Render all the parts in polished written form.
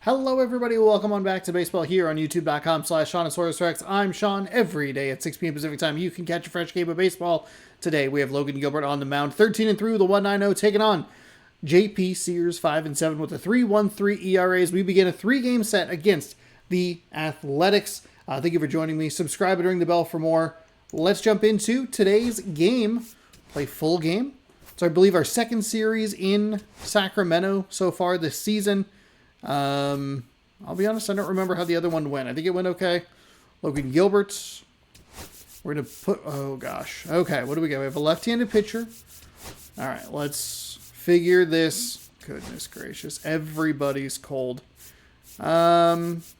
Hello everybody, welcome on back to baseball here on youtube.com/SeanOsaurusRex. I'm Sean. Every day at 6 p.m. Pacific time, you can catch a fresh game of baseball. Today we have Logan Gilbert on the mound, 13-3 with a 1.90, taking on JP Sears, 5-7 with a 3.13 ERAs. We begin a 3-game set against the Athletics. Thank you for joining me. Subscribe and ring the bell for more. Let's jump into today's game. Play full game. So I believe our second series in Sacramento so far this season. I'll be honest, I don't remember how the other one went. I think it went okay. Logan Gilbert. We're going to put... Oh, gosh. Okay, what do we got? We have a left-handed pitcher. All right, let's figure this. Goodness gracious. Everybody's cold. Let's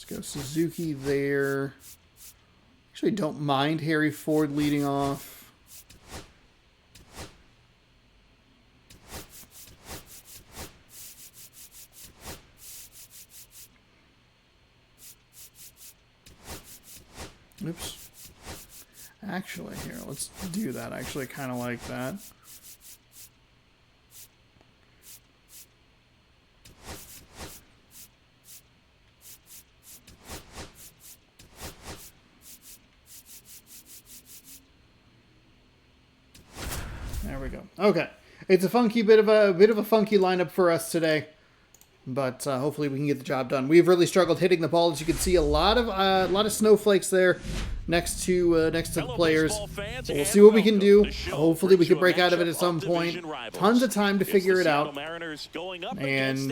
go Suzuki there. Actually, don't mind Harry Ford leading off. Oops. Actually, here, let's do that. I actually kind of like that. There we go. Okay. It's a funky bit of a funky lineup for us today. But hopefully we can get the job done. We've really struggled hitting the ball, as you can see. A lot of snowflakes there next to the players. So we'll see what we can do. Hopefully we can break out of it at some point. Tons of time to figure it out. And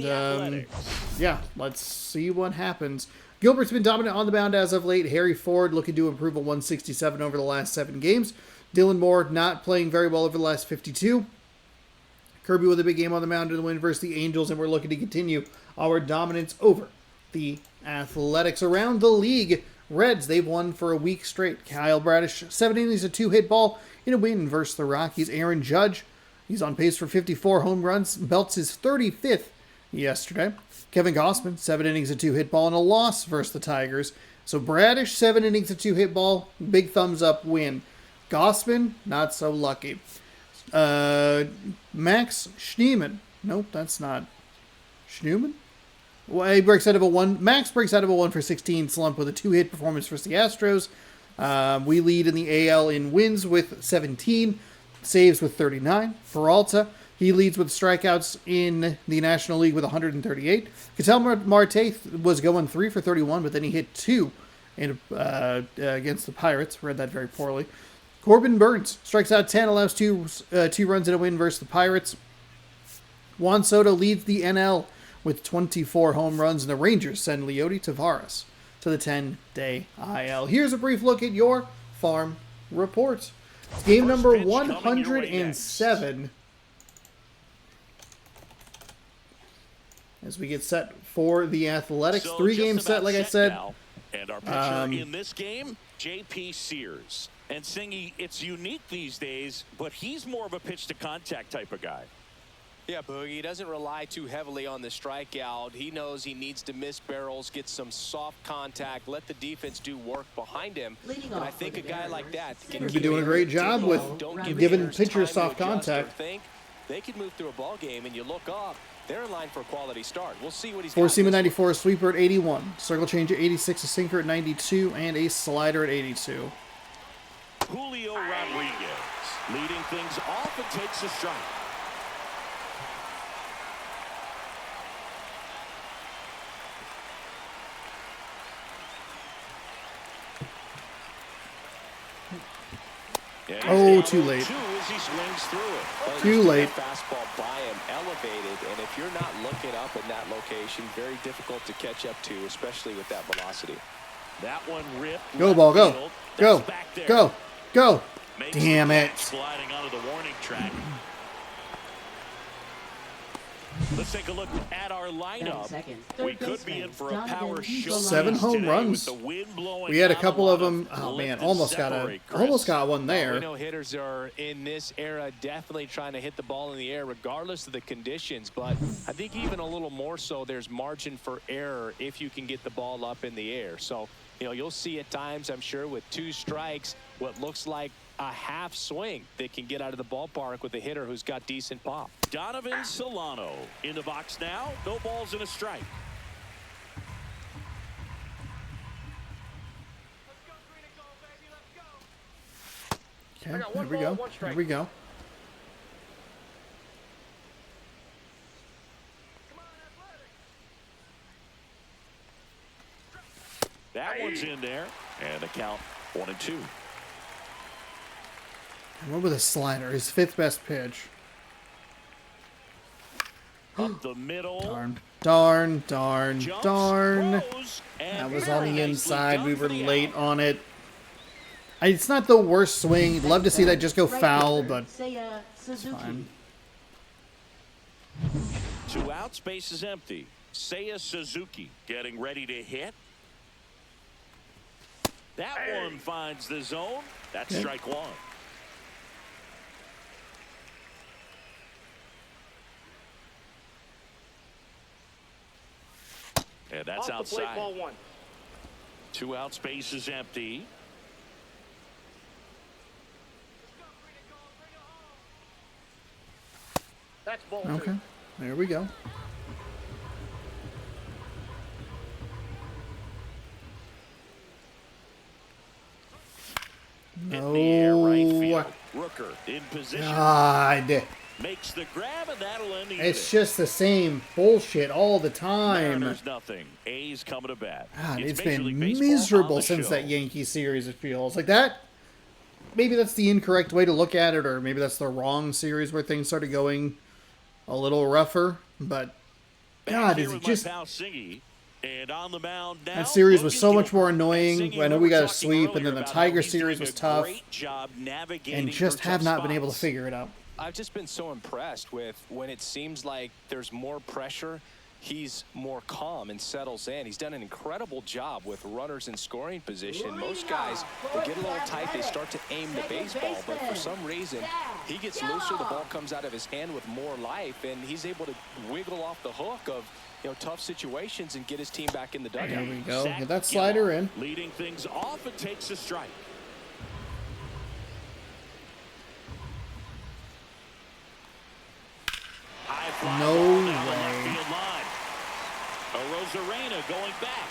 yeah, let's see what happens. Gilbert's been dominant on the mound as of late. Harry Ford looking to improve a 167 over the last 7 games. Dylan Moore not playing very well over the last 52. Kirby with a big game on the mound in the win versus the Angels, and we're looking to continue our dominance over the Athletics. Around the league, Reds, they've won for a week straight. Kyle Bradish, 7 innings, a 2-hit ball in a win versus the Rockies. Aaron Judge, he's on pace for 54 home runs, belts his 35th yesterday. Kevin Gausman, 7 innings, a 2-hit ball, and a loss versus the Tigers. So Bradish, 7 innings, a 2-hit ball, big thumbs up win. Gausman, not so lucky. Max Schneemann. Nope, that's not Schneemann. Well, he breaks out of a 1. Max breaks out of a 1-for-16 slump with a 2-hit performance versus the Astros. We lead in the AL in wins with 17, saves with 39. Peralta, he leads with strikeouts in the National League with 138. Ketel Marte was going 3 for 31, but then he hit 2 against the Pirates. Read that very poorly. Corbin Burns strikes out 10, allows 2 runs in a win versus the Pirates. Juan Soto leads the NL with 24 home runs, and the Rangers send Leody Taveras to the 10-day IL. Here's a brief look at your farm report. It's game number 107. As we get set for the Athletics. 3-game set, like I said. And our pitcher in this game, JP Sears. And Singy, it's unique these days, but he's more of a pitch-to-contact type of guy. Yeah, Boogie, he doesn't rely too heavily on the strikeout. He knows he needs to miss barrels, get some soft contact, let the defense do work behind him. And I think a guy like that can be doing a great job with giving pitchers soft contact. They could move through a ball game, and you look up, they're in line for a quality start. We'll see what he's got. 4-seam at 94, a sweeper at 81, circle change at 86, a sinker at 92, and a slider at 82. Julio Rodriguez leading things off and takes a strike. Oh, too late. Too late. Fastball by him, elevated, and if you're not looking up in that location, very difficult to catch up to, especially with that velocity. That one ripped. Go ball, go, go, go, go. Damn it. Sliding onto the warning track. Let's take a look at our lineup. We could be in for a power show. 7 home runs. We had a couple of them. Oh man, almost got one there. We know hitters are in this era definitely trying to hit the ball in the air regardless of the conditions, but I think even a little more so there's margin for error if you can get the ball up in the air. So, you know, you'll see at times, I'm sure, with 2 strikes, what looks like a half swing that can get out of the ballpark with a hitter who's got decent pop. Donovan Solano in the box now. No balls and a strike. Okay, there we go. There we go. That one's in there, and the count 1-2. And what with a slider? His 5th best pitch. Up the middle. Darn, darn, darn, Jumps, darn. throws, That was very on the nicely inside. done We for were the late out. on it. It's not the worst swing. Love to see that just go foul, but it's fine. 2 outs, base is empty. Seiya Suzuki getting ready to hit. That one finds the zone. That's strike 1. And that's outside. Ball 1. 2 outs, base is empty. That's ball 2. Okay, there we go. In the air, right No. field. Rooker in position. God. Makes the grab, and that'll end the It's inning. just the same bullshit all the time. Mariners nothing. A's coming to bat. God, it's Major been League Baseball miserable on the since show. that Yankee series, it feels. Like that, maybe that's the incorrect way to look at it, or maybe that's the wrong series where things started going a little rougher. But, Back God, here is it with just... my pal Singy, and on the mound now, That series was Logan so much Gilbert. more annoying. Singy, I know we were got a talking sweep, and earlier then the about Tiger how he's series doing was a tough, great job navigating and just through have tough not been able to spots. figure it out. I've just been so impressed with when it seems like there's more pressure, he's more calm and settles in. He's done an incredible job with runners in scoring position. Most guys, they get a little tight, they start to aim the baseball, but for some reason, he gets looser, the ball comes out of his hand with more life, and he's able to wiggle off the hook of tough situations and get his team back in the dugout. There we go. Zach Get that slider Gillen in. leading things off and takes a strike. High fly No ball down the way. left field line. Rosarena going back.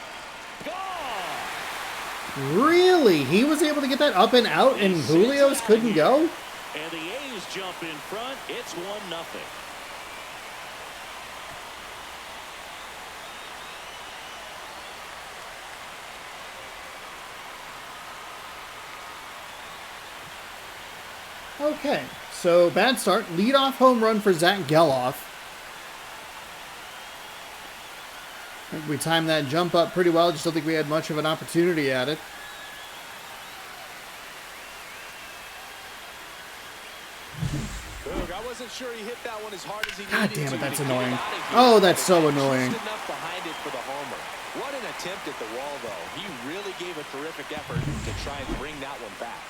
Gone. Really? He was able to get that up and out, and Julio's couldn't go? And the A's jump in front. It's 1-0. Okay, so bad start. Leadoff home run for Zach Geloff. I think we timed that jump up pretty well. Just don't think we had much of an opportunity at it. Boog, I wasn't sure he hit that one as hard as he God needed damn it, to that's get it annoying. out of here. Oh, that's so Just annoying. enough behind it for the homer. What an attempt at the wall, though. He really gave a terrific effort to try and bring that one back.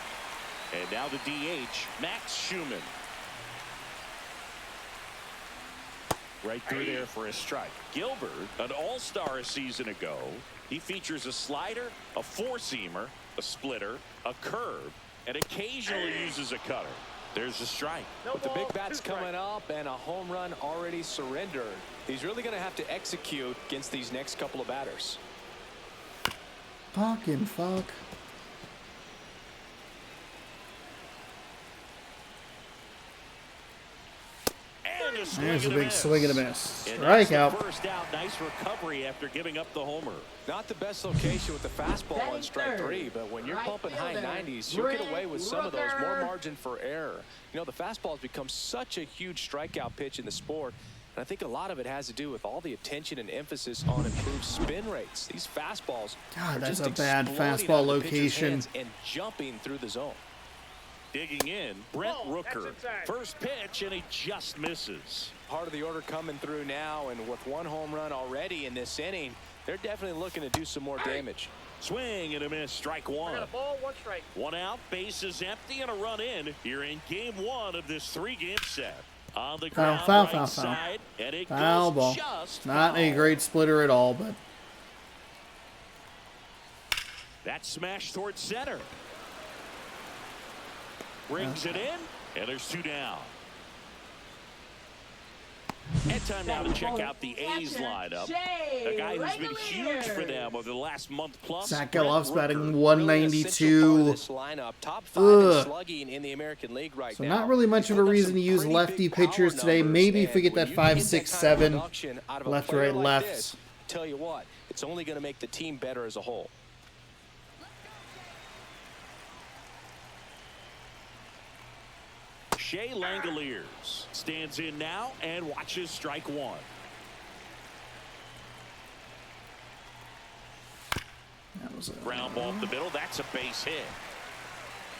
And now the DH, Max Schumann. Right through there for a strike. Gilbert, an all-star a season ago. He features a slider, a four-seamer, a splitter, a curve, and occasionally uses a cutter. There's a strike. With the big bats coming up and a home run already surrendered, he's really going to have to execute against these next couple of batters. Fucking fuck. And a swing There's a and big miss. swing and a miss. And that's the Strikeout. first out. Nice recovery after giving up the homer. Not the best location with the fastball on strike three, but when you're pumping high 90s, you'll get away with some of those, more margin for error. You know, the fastball has become such a huge strikeout pitch in the sport, and I think a lot of it has to do with all the attention and emphasis on improved spin rates. These fastballs God, are that's just a bad exploding out fastball of the pitcher's location. hands and jumping through the zone. Digging in, Brent Ball, that's Rooker. inside. First pitch, and he just misses. Part of the order coming through now, and with one home run already in this inning, they're definitely looking to do some more damage. Swing and a miss, strike I one. got a ball, 1 strike. 1 out, base is empty, and a run in here in game 1 of this 3-game set. On the ground, Foul, right foul. side, and it Foul goes ball. just Not a foul. great splitter at all, but That smash towards center. Rings it in, and there's 2 down. And time now to check out the A's lineup. A guy who's been huge for them over the last month plus. Zach Galloff's batting Really 192. this lineup, top 5 in slugging in the American League right So now. not really much of a reason to use lefty pitchers today. Maybe if we get that 5, 6, 7 left, right, left. Tell you what, it's only going to make the team better as a whole. Shea Langoliers stands in now and watches strike 1. That was Ground ball up the middle. That's a base hit.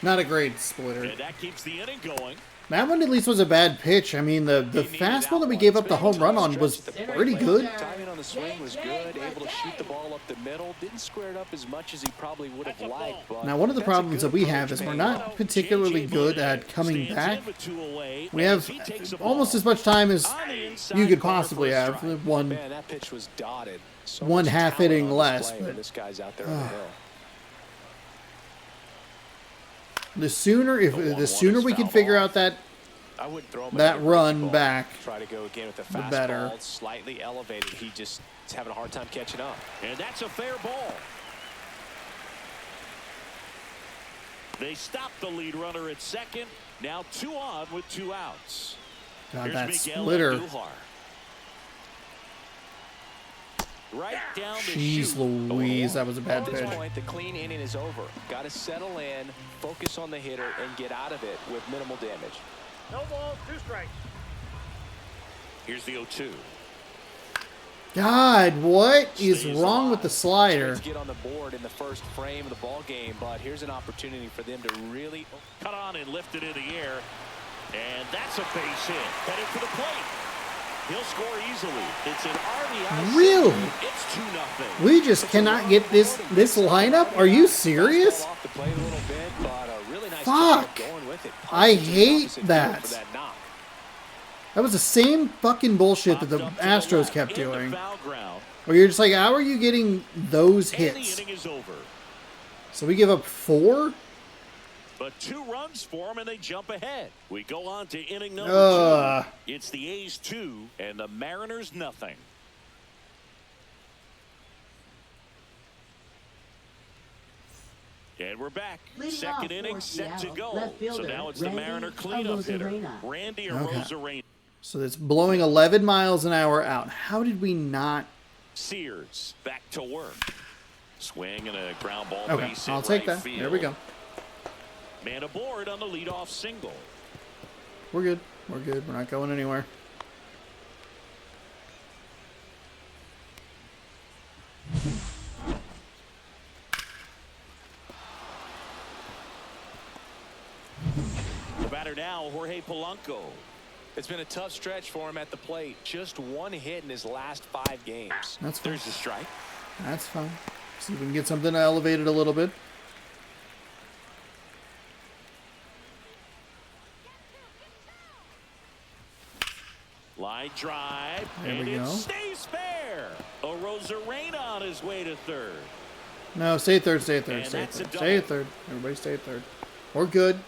not a great splitter. And that keeps the inning going. That one at least was a bad pitch. I mean, the fastball that we gave up the home run on was pretty good. Timing on the swing was good. Able to shoot the ball up the middle. Didn't square it up as much as he probably would have liked. But Now, one of the problems that we have is we're not particularly good at coming back. We have almost as much time as you could possibly have. Man, that pitch was dotted. So One much half talent inning on less, display when but- this guy's out there on the hill. The sooner we can figure out that I wouldn't throw him that a run ball. back, Try to go again with the the fastball. better. Slightly elevated. He just is having a hard time catching up. And that's a fair ball. They stop the lead runner at second. Now 2 on with 2 outs. God, Here's that Miguel splitter. Andujar. Right down the Jeez chute. Louise, that was a bad At this pitch. point, the clean inning is over. Got to settle in, focus on the hitter, and get out of it with minimal damage. No balls, 2 strikes. Here's the 0-2. God, what is Stays wrong alive. with the slider? Let's get on the board in the first frame of the ball game, but here's an opportunity for them to really Cut on and lifted in the air. And that's a base hit. Headed for the plate. He'll score easily. It's an RBI. Really? single. It's 2-0. We just cannot get this lineup? Are you serious? off the plate a little bit, but a really nice Fuck. job of going with it. I Punches to the hate opposite field that. for that knock. That was the same fucking bullshit that the Popped up to Astros left kept in the doing. foul ground. Where you're just like, how are you getting those And the hits? inning is over. So we give up 4? But 2 runs for them, and they jump ahead. We go on to inning number 2. It's the A's 2 and the Mariners nothing. And we're back. Leading Second off inning for set to Seattle, go. left fielder, So now it's the Randy Mariner cleanup hitter, Arozarena. Randy Okay. Arozarena. So it's blowing 11 miles an hour out. How did we not? Sears back to work. Swing and a ground ball Okay, base hit I'll take right that. field. There we go. Man aboard on the leadoff single. We're good. We're good. We're not going anywhere. The batter now, Jorge Polanco. It's been a tough stretch for him at the plate. Just 1 hit in his last 5 games. That's fine. There's the strike. That's fine. See if we can get something elevated a little bit. Line drive. There and we it go. stays fair. Arozarena on his way to third. No, stay at third, stay at third, And stay at that's a third. Stay at double. third. Everybody stay at third. We're good.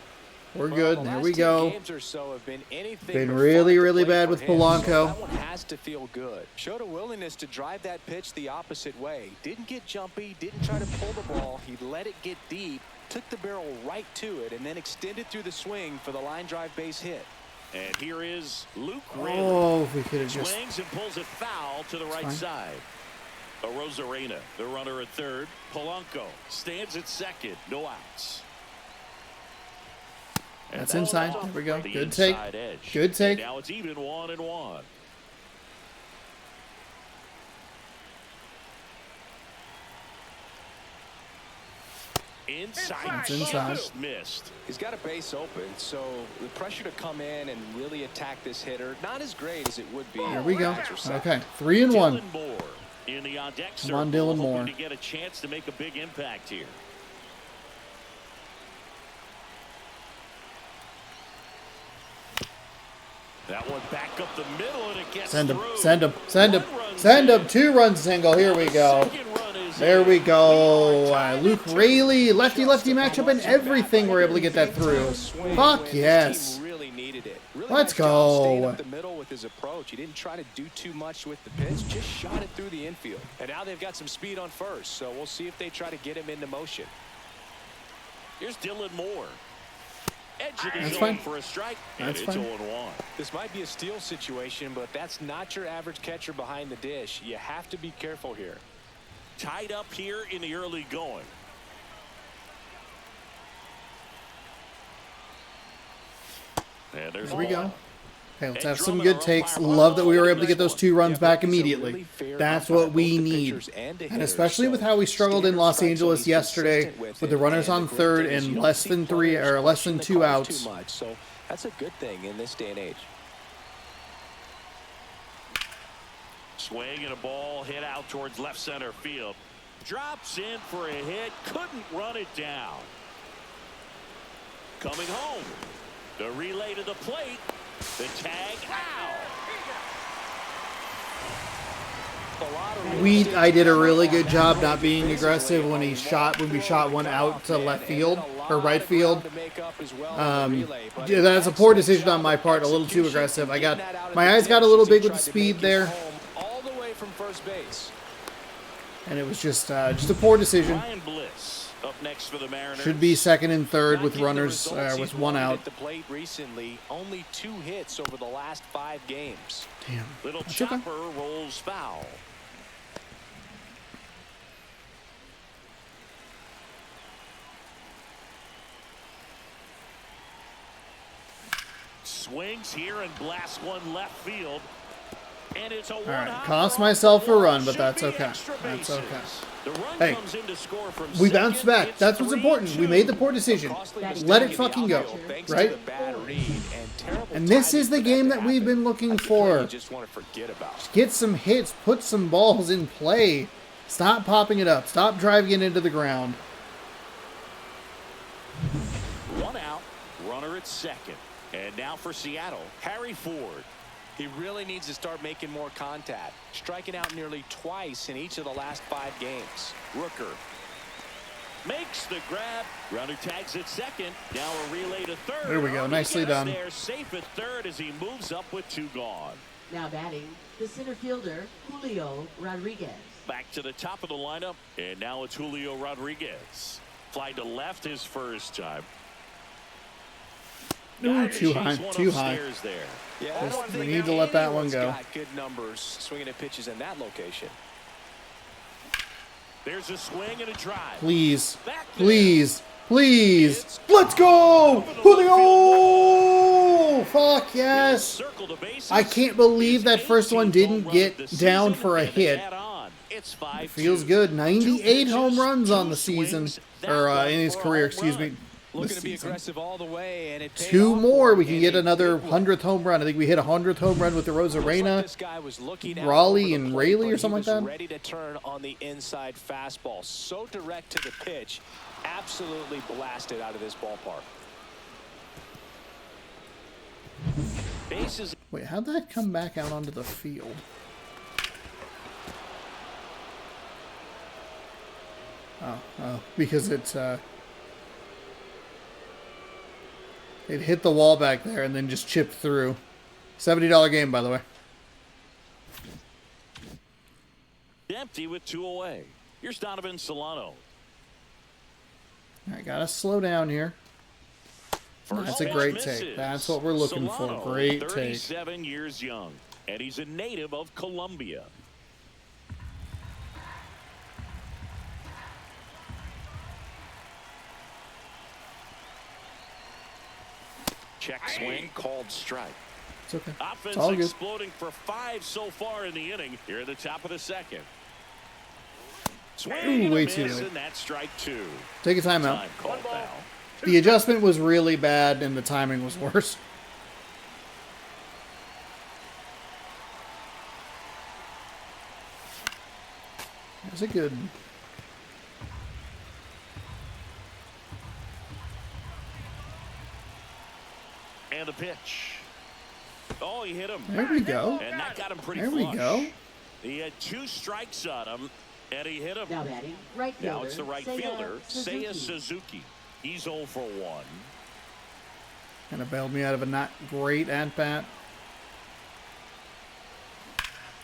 We're good. The There last we 10 go. games or so have been anything Been but really, fun to really play bad for with him, Polanco. so that one has to feel good. Showed a willingness to drive that pitch the opposite way. Didn't get jumpy, didn't try to pull the ball. He let it get deep, took the barrel right to it, and then extended through the swing for the line drive base hit. And here is Luke Ridley. Oh, if we could have just... Swings and pulls it foul to the right fine. side. Arozarena, the runner at third. Polanco stands at second. No outs. And That's that'll inside. off There we go. the Good take. inside edge. Good take. And now it's even 1-1. Inside. That's inside. Just missed. He's got a base open, so the pressure to come in and really attack this hitter, not as great as it would be. Here we go. After set. Okay, 3-1. Dylan Moore in the on deck Come on, circle, Dylan hoping Moore. to get a chance to make a big impact here. That one back up the middle and it gets Send him. through. Send him. Send him. One run Send him. in. 2-run single. Here we go. Second run is There we go. Luke Raley, lefty-lefty matchup and everything. We're able to get that through. Fuck yes. Let's go. The middle with his approach. He didn't try to do too much with the pitch, just shot it through the infield. And now they've got some speed on first, so we'll see if they try to get him into motion. Here's Dylan Moore. Edge it That's is fine. for a strike, and That's it's fine. 0-1. This might be a steal situation, but that's not your average catcher behind the dish. You have to be careful here. Tied up here in the early going. And there's There we one. go. Okay, let's have some good takes. Love that we were able to get those 2 runs back immediately. That's what we need. And especially with how we struggled in Los Angeles yesterday with the runners on third and less than 2 outs. So that's a good thing in this day and age. Swing and a ball hit out towards left center field. Drops in for a hit. Couldn't run it down. Coming home. The relay to the plate. The tag out. I did a really good job not being aggressive when we shot one out to left field or right field. That's a poor decision on my part, a little too aggressive. My eyes got a little big with the speed there. All the way from first base. And it was just a poor decision. Ryan Bliss up next for the Mariners. Should be second and third with Not getting the runners results with he's 1 wanted out. at the plate recently, only 2 hits over the last 5 games. Damn. Little That's okay. chopper rolls foul. Swings here and blasts one left field. And it's a All right, cost myself a run, but that's okay. That's okay. Hey, we bounced back. That's what's important. We made the poor decision. Let it fucking go, right? And this is the game that we've been looking for. Just want to forget about. Get some hits, put some balls in play. Stop popping it up. Stop driving it into the ground. 1 out, runner at second. And now for Seattle, Harry Ford. He really needs to start making more contact, striking out nearly twice in each of the last 5 games. Rooker makes the grab. Runner tags at second. Now a relay to third. There we go. Nicely done. There, safe at third as he moves up with 2 gone. Now batting, the center fielder, Julio Rodriguez. Back to the top of the lineup, and now it's Julio Rodriguez. Fly to left his first time. Ooh, too high. Too high. There. Yeah, We need to let that one go. Got good numbers swinging at pitches in that location. There's a swing and a drive. Please. Please. Please. Let's go! Julio! Fuck yes. I can't believe that first one didn't get down for a hit. It feels good. 98 home runs on the season. Or in his career, excuse me. Looking to be aggressive all the way, and it paid 2 off more, for we him can in get a another big one. 100th home run. I think we hit a 100th home run with the Rosarena, This guy was looking out Raleigh, over the and plate, Raley but or something he like was that. ready to turn on the inside fastball. So direct to the pitch, absolutely blasted out of this ballpark. Bases. Wait, how'd that come back out onto the field? Oh, because it's it hit the wall back there and then just chipped through. $70 game, by the way. Empty with 2 away. Here's Donovan Solano. I gotta slow down here. That's a pitch great misses. take. That's what we're looking Solano, for. Great take. 37 years young, and he's a native of Colombia. Check swing called strike. It's okay. Offense It's all good. exploding for 5 so far in the inning. Here at the top of the second. Swing and a way miss, too late. and that's strike 2. Take a timeout. Time called foul. The adjustment was really bad and the timing was worse. That's a good. And the pitch. Oh, he hit him. There we go. And that got him pretty There flush. we go. He had 2 strikes on him. And he hit him. Now batting, right fielder. Now it's the right Seiya fielder, Seiya Suzuki. Suzuki. He's 0 for 1. Kind of bailed me out of a not great at-bat.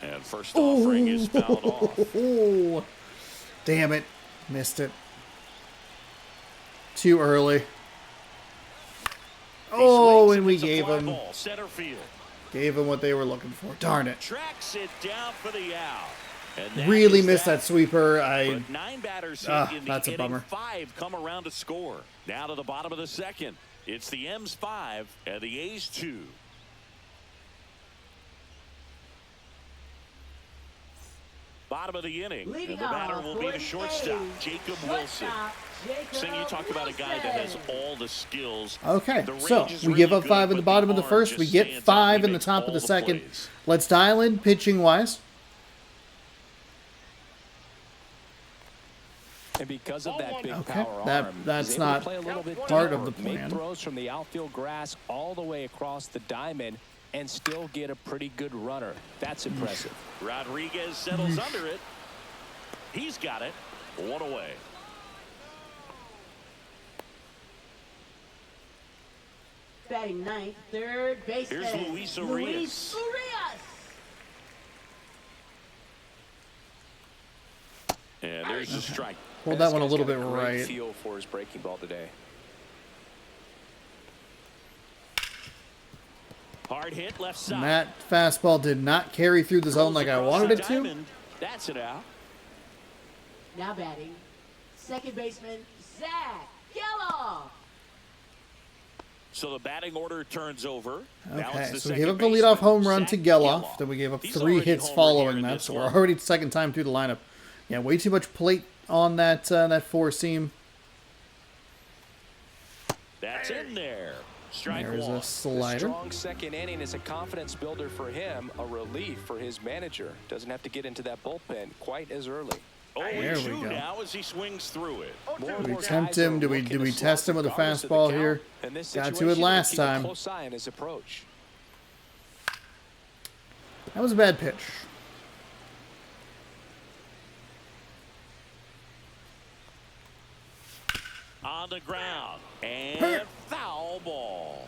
And first offering is fouled off. Damn it. Missed it. Too early. Oh, and we gave him what they were looking for. Darn it. Tracks it down for the out. And Really missed that sweeper. But 9 batters hit in the that's a inning. bummer. 5 come around to score. Now to the bottom of the second. It's the M's 5 and the A's 2. Bottom of the inning. Leading And the batter off will be for the the shortstop, A's. Jacob Wilson. Sing, you talk about a guy that has all the skills. Okay, The so range is we really give up good, 5 in the but bottom of the arm first. just We get stands up. 5 He in the makes top of all the the second. plays. Let's dial in pitching-wise. And because of that big Okay, power that- arm, that's he's able to not play a little bit part of deeper, the make plan. throws from the outfield grass all the way across the diamond, and still get a pretty good runner. That's impressive. Rodriguez settles under it. He's got it. 1 away. Batting ninth, third baseman. Here's Luis Urias. Luis Urias. And there's a strike. Hold that This one a guy's little got bit great right. feel for his breaking ball today. Hard hit left side. And that fastball did not carry through the zone like I Across wanted the it to. diamond. That's it out. Now batting, second baseman Zach Geloff. So the batting order turns over. Now Okay, it's the so we second gave up the baseman, leadoff home run to Zach Geloff. Then we gave up He's 3 already hits homered here following in that, this so we're one. already second time through the lineup. Yeah, way too much plate on that four seam. That's in there. Strike There's one. a slider. Strong second inning is a confidence builder for him, a relief for his manager. Doesn't have to get into that bullpen quite as early. There we 0-2 go. now as he swings through it. More Do and we more tempt guys are him? Do we looking to test him with a regardless of the fastball count. here? In this Got to it situation, last keep a time. close eye on his approach. That was a bad pitch. On the ground. And foul ball.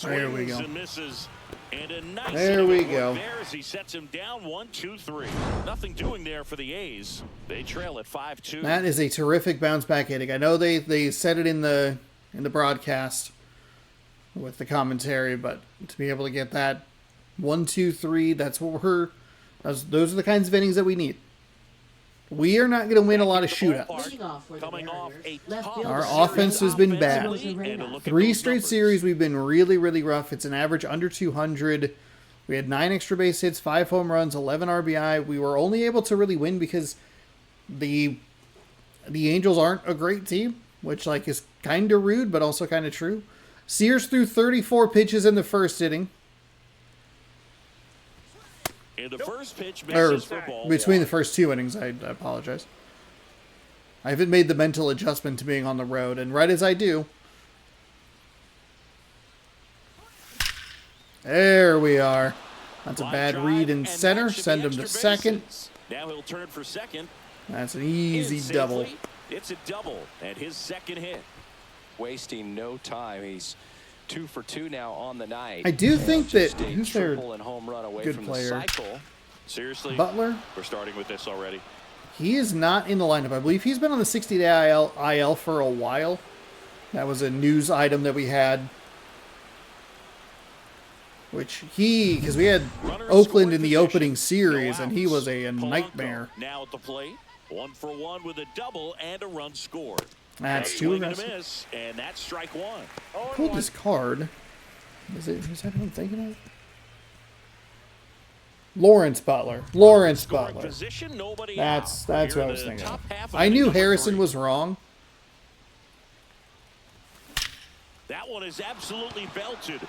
There we Swings go. and misses. And a nice There we hit go. there as he sets him down 1, 2, 3. Nothing doing there for the A's. They trail at 5-2. That is a terrific bounce back hitting. I know they said it in the broadcast with the commentary, but to be able to get that 1, 2, 3, that's what those are the kinds of innings that we need. We are not going to win a lot of shootouts. Leading off for the Coming off Mariners, a left tough fielder Our offense has been bad. offensively, and to look at 3 those straight numbers. series we've been really, really rough. It's an average under 200. We had 9 extra base hits, 5 home runs, 11 RBI. We were only able to really win because the Angels aren't a great team, which is kind of rude, but also kind of true. Sears threw 34 pitches in the first inning. And the first pitch Or misses for ball between the one. first 2 innings, I apologize. I haven't made the mental adjustment to being on the road, and right as I do, there we are. That's a Line bad drive, read in and center. that should be Send him to extra second. bases. Now he'll turn for second. That's an In easy double. safely. It's a double and his second hit. Wasting no time. He's 2 for 2 now on the night. I do think that Just a who's their triple and home run away good from player? the cycle. Seriously, Butler? we're starting with this already. He is not in the lineup. I believe he's been on the 60-day IL for a while. That was a news item that we had. Because we had Runner Oakland scoring in the position. opening series, No and he outs. was a Polanco nightmare. now at the plate. 1 for 1 with a double and a run scored. That's A too swing and a aggressive. miss, and that's strike 1. Pulled his card. Is that who I'm thinking of? Lawrence Butler. Lawrence Scoring Butler. position, nobody That's out. what Here I in was the thinking top of. half of I inning knew number Harrison 3. was wrong. That one is absolutely belted.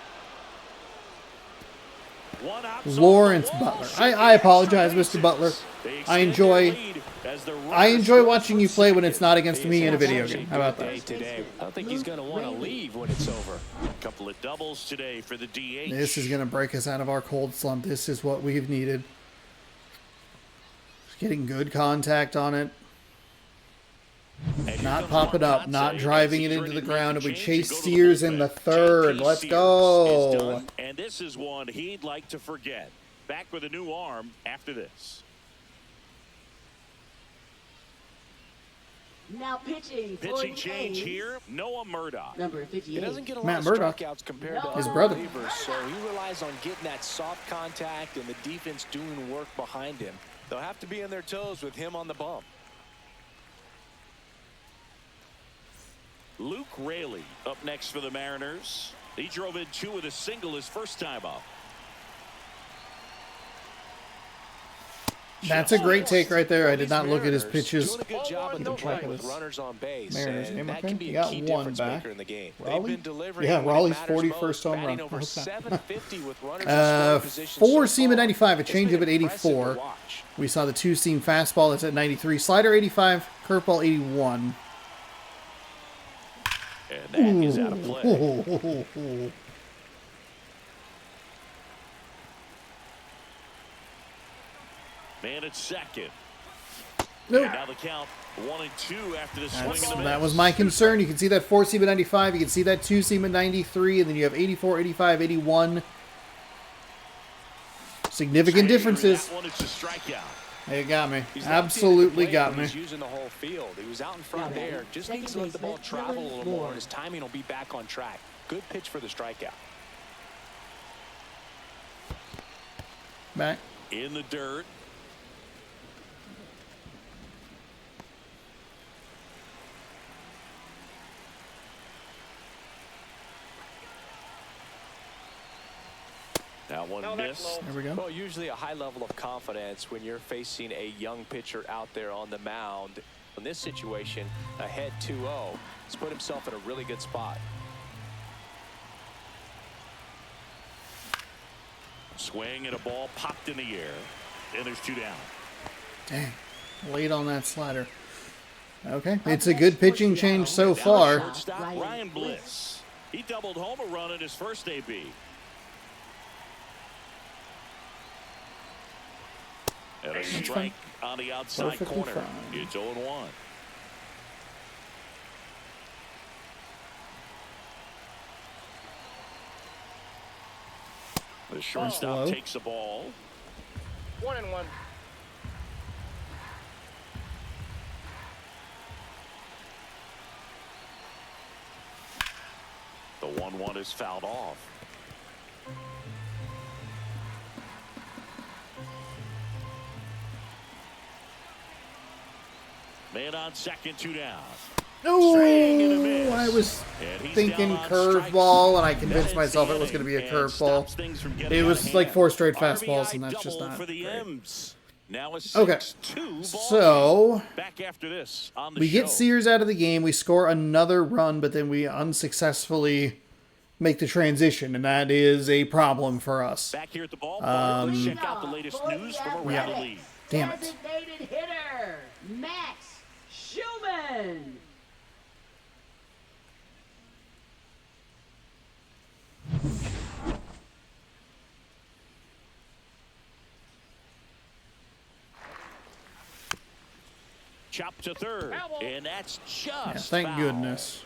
Lawrence Butler. I apologize, Mr. Butler. I enjoy watching you play when it's not against me in a video game. How about that? I don't think he's going to want to leave when it's over. A couple of doubles today for the DH. This is going to break us out of our cold slump. This is what we've needed. Just getting good contact on it. Not popping up, not driving it into the ground. And we chase Sears in the third. Let's go. And this is one he'd like to forget. Back with a new arm after this. Now pitching. Pitching change here. Noah Murdoch. Number 58. He doesn't get a lot Matt of Murdoch. strikeouts compared to His other brother. relievers, so he relies on getting that soft contact and the defense doing work behind him. They'll have to be on their toes with him on the bump. Luke Raley up next for the Mariners. He drove in 2 with a single his first time up. That's a great take right there. I did not look at his pitches. Doing a good job at the Keep track plate of with this. runners on base, Mariners and game, that okay. can be You a got key one difference back. maker in the game. Raleigh? They've been delivering Yeah, when it Raleigh's matters 41st most, home batting run. over What's that? 750 with runners in scoring position 4 so seam at far. 95, a It's change been up at impressive to 84. watch. We saw the 2-seam fastball that's at 93. Slider 85, curveball 81. And that is out of play. Man at second. Nope. And now the count 1-2 after the swing and a miss. That was my concern. You can see that 4-seam at 95. You can see that 2-seam at 93. And then you have 84, 85, 81. Significant differences. That one is a strikeout. It got me. He's not Absolutely seeing the plate, got but me. He's using the whole field. He was out in front there. Just needs to let the ball travel a little more, and his timing will be back on track. Good pitch for the strikeout. Back. In the dirt. That one missed. There we go. Well, usually a high level of confidence when you're facing a young pitcher out there on the mound. In this situation, ahead 2-0, he's put himself in a really good spot. Swing and a ball popped in the air. And there's 2 down. Dang. Late on that slider. Okay. It's a good pitching change so far. Shortstop Ryan Bliss. He doubled home a run in his first AB. And a strike on the outside Perfectly corner. fine. It's 0-1. The shortstop Hello. takes the ball. 1-1. The 1-1 is fouled off. Man on second, 2 down. Swing and a Oh, miss. I was And he's thinking down on curveball, and I strikes. convinced That is myself the it was going to be a inning and curveball. stops things from getting It out was of like hand. 4 straight fastballs, RBI and that's just double not for the great. M's. Now a 6-2 Okay, ball so game. Back after this on the we show. get Sears out of the game. We score another run, but then we unsuccessfully make the transition, and that is a problem for us. Back here at the ballpark, let's check out the latest news from around the league. Damn it. Designated hitter, Max Schumann. Chop to third, and that's just Yeah, thank foul. goodness.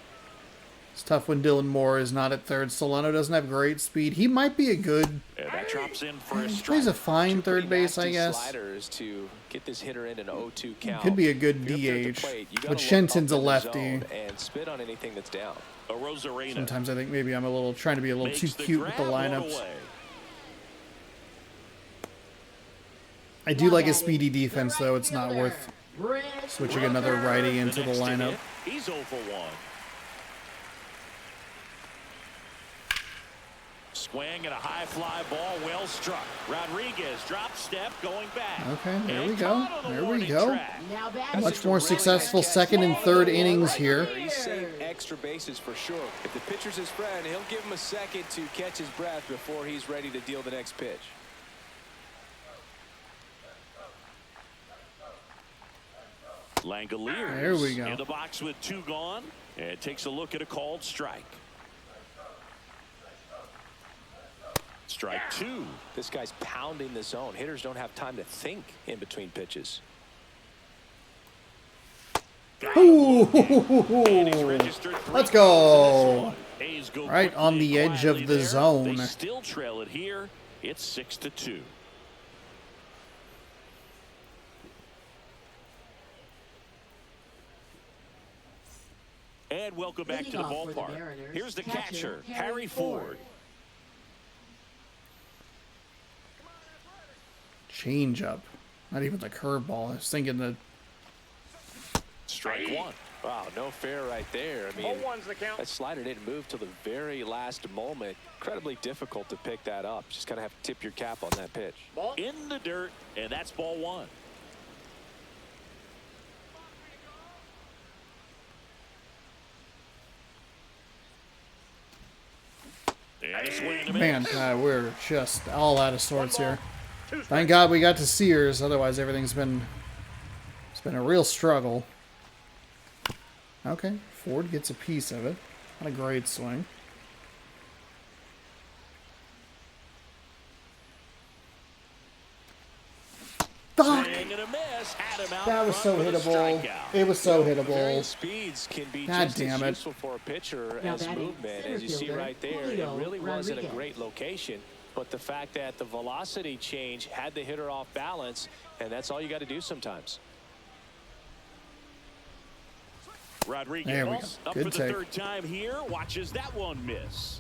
It's tough when Dylan Moore is not at third. Solano doesn't have great speed. He might be a good... And that drops in for a He strike. plays a fine third base, I Nasty guess. Sliders to get this hitter in an 0-2 count. Could be a good If you're up there at the DH. plate, you gotta But look Shenton's a up in the lefty. zone and spit on anything that's down. A Rosarena Sometimes I think maybe I'm trying to be a little too makes the cute with the grab, lineups. one away. I do like a speedy defense, though. It's not worth switching another righty into the next to lineup. hit, he's 0 for 1. Swing and a high fly ball, well struck. Rodriguez drop step going back. Okay, there And we go. caught on the There we warning go. track. Now back Much more successful second and third innings here. He's saved extra bases for sure. If the pitcher's his friend, he'll give him a second to catch his breath before he's ready to deal the next pitch. Langoliers There we go. in the box with 2 gone, and takes a look at a called strike. Strike 2. This guy's pounding the zone. Hitters don't have time to think in between pitches. Ooh. And he's registered 3 Let's runs go. in this one. A's go Right quickly on the and edge of quietly the there. zone. They still trail it here. It's 6-2. And welcome back to the Leading off for the ballpark. Mariners, Here's the catcher, catcher, Harry Harry Ford. Change up. Not even the curveball. I was thinking the Strike 1. Wow, no fair right there. I mean, 0-1's the count. that slider didn't move till the very last moment. Incredibly difficult to pick that up. Just kind of have to tip your cap on that pitch. Ball. In the dirt, and that's ball 1. And a swing and a man. miss. We're just all out of sorts here. 2 strikes. Thank God we got to Sears. Otherwise, everything's been a real struggle. Okay, Ford gets a piece of it. Not a great swing. Fuck! Swing and a miss. Had him out That was so front with a hittable. strikeout. It was so Various hittable. speeds can be God just damn as it. useful for a pitcher Now as batting movement. center As you see fielder, right there, Julio it really wasn't a Rodriguez. great location. But the fact that the velocity change had the hitter off balance, and that's all you got to do sometimes. Rodriguez There we go. up Good for the take. 3rd time here. Watches that one miss.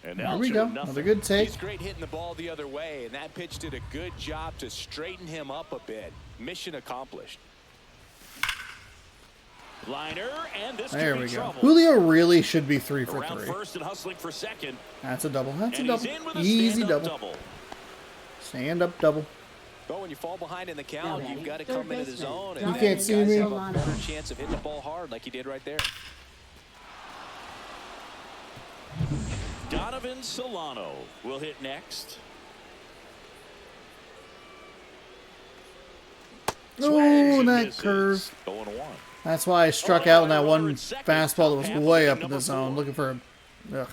And There now we 2-0. go. Another good take. He's great hitting the ball the other way, and that pitch did a good job to straighten him up a bit. Mission accomplished. Liner, and this There could we be go. trouble. Julio really should be 3 for Around 3. first and hustling for second. That's a double. That's a And he's double. in with a Easy stand-up double. Stand up double. But when you fall behind in the count, Now you've got to batting come into the third zone. baseman, And You can't guys see have me. a better chance of hitting the ball hard like he did right there. Donovan Solano will hit next. Oh, Swings and that misses. curve. 0-1. That's why I struck out on that one fastball that was way up in the zone, looking for a... Ugh.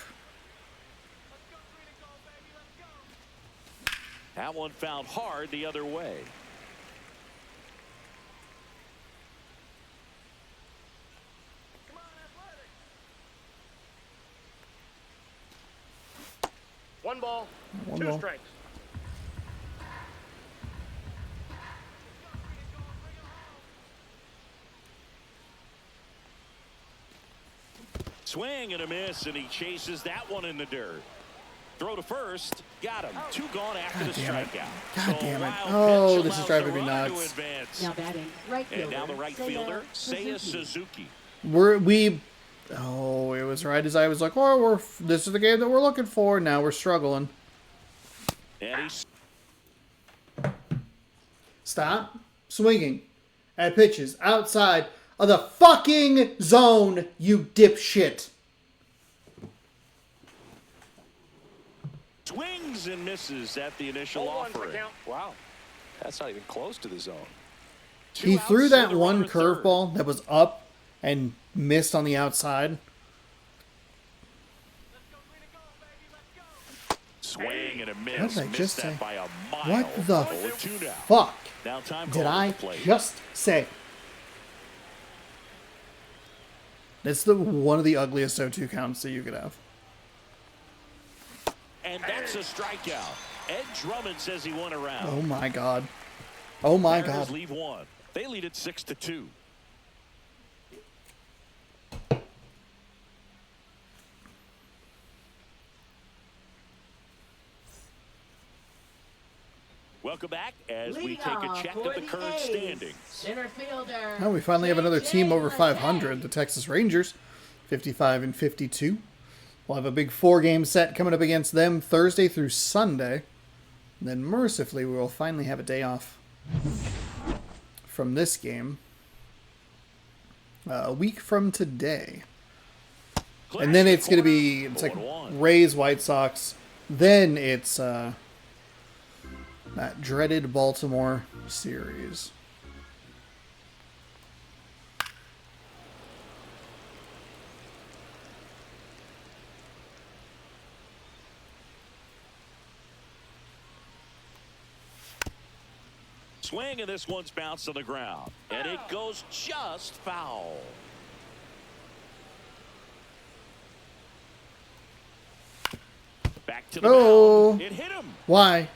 That one fouled hard the other way. One ball. One 2 ball. strikes. Swing and a miss, and he chases that one in the dirt. Throw to first, got him. 2 gone after the damn it. strikeout. God So a damn it. wild Oh, pitch this is allows driving the me runner to nuts. advance. Now batting right fielder. And now the right Seiya fielder, Seiya Suzuki. Suzuki. Oh, it was right as I was like, oh, this is the game that we're looking for. Now we're struggling. And he's Stop swinging at pitches outside of the fucking zone, you dipshit. swings and misses at the initial 0-1's the offering. count. Wow. That's not even close to the zone. He Two threw outs, that so the one runner at third. curveball that was up and missed on the outside. Swing and a miss. What did I Missed just that say? by a mile. What the 0-2 now. fuck Now time did called I at the plate. just say? It's one of the ugliest 0-2 counts that you could have. And that's a strikeout. Ed Drummond says he won a round. Oh my god. Oh my Mariners god. leave one. They lead it 6-2. Welcome back as we Leading take a off check for of the the current A's, standings. Center fielder. Oh, we finally have another team over JJ 500, the Texas Rangers, 55 and 52. We'll have a big 4-game set coming up against them Thursday through Sunday. And then mercifully, we will finally have a day off from this game a week from today. And then it's going to be, it's like 0-1. Rays, White Sox. Then it's That dreaded Baltimore series. Swing, and this one's bounced on the ground. And it goes just foul. Back to the mound. It hit him. Why?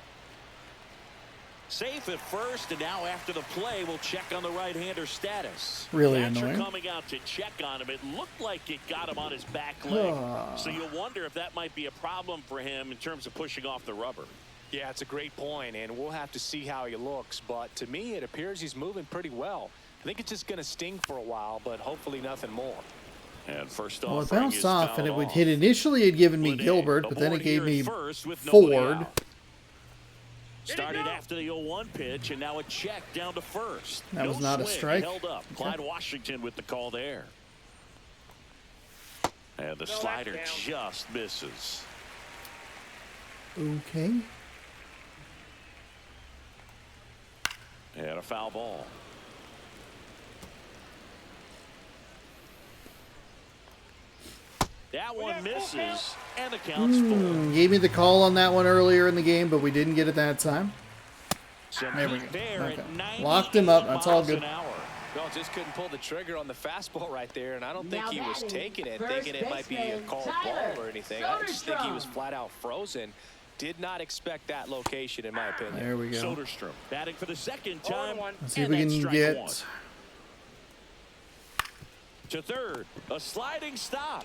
Safe at first, and now after the play, we'll check on the right-hander status. Really Catcher annoying. coming out to check on him. It looked like it got him on his back leg. So you wonder if that might be a problem for him in terms of pushing off the rubber. Yeah, it's a great point, and we'll have to see how he looks. But to me, it appears he's moving pretty well. I think it's just going to sting for a while, but hopefully nothing more. And first Well, it offering bounced is off, and it fouled would off. hit. Initially, it had given me Linnae Gilbert, but then it aboard gave here me at first with nobody Ford. out. Started after the 0-1 pitch, and now a check down to first. That was No not a swing. strike? Held up. Okay. Clyde Washington with the call there. And the that's slider down. just misses. Okay. And a foul ball. That one misses, and the count's full. Gave me the call on that one earlier in the game, but we didn't get it that time. Some There we heat go. there Okay. at 98 Locked him up. That's all miles good. an hour. Well, just couldn't pull the trigger on the fastball right there, and I don't think Now he was batting, taking it, first thinking it might be a baseman, called Tyler ball or anything. I just think he was Soderstrom. flat out frozen. Did not expect that location, in my opinion. There we go. Soderstrom batting for the second time. 0-1. Let's see if and we that's can strike get. one. To third, a sliding stop.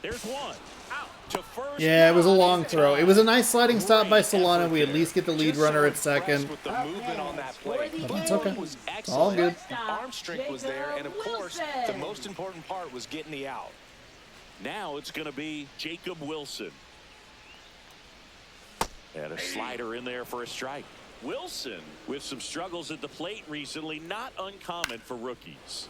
There's one. Out to first. Yeah, it was a down. long throw. It was a nice sliding stop by Great Solana. effort We at there. least get the lead Just runner so at second. impressed with the movement on that play. But that's Footwork okay. was It's all good. excellent. The arm strength was there, and of course, the most important part was getting the out. Now it's going to be Jacob Wilson. And a slider in there for a strike. Wilson with some struggles at the plate recently, not uncommon for rookies.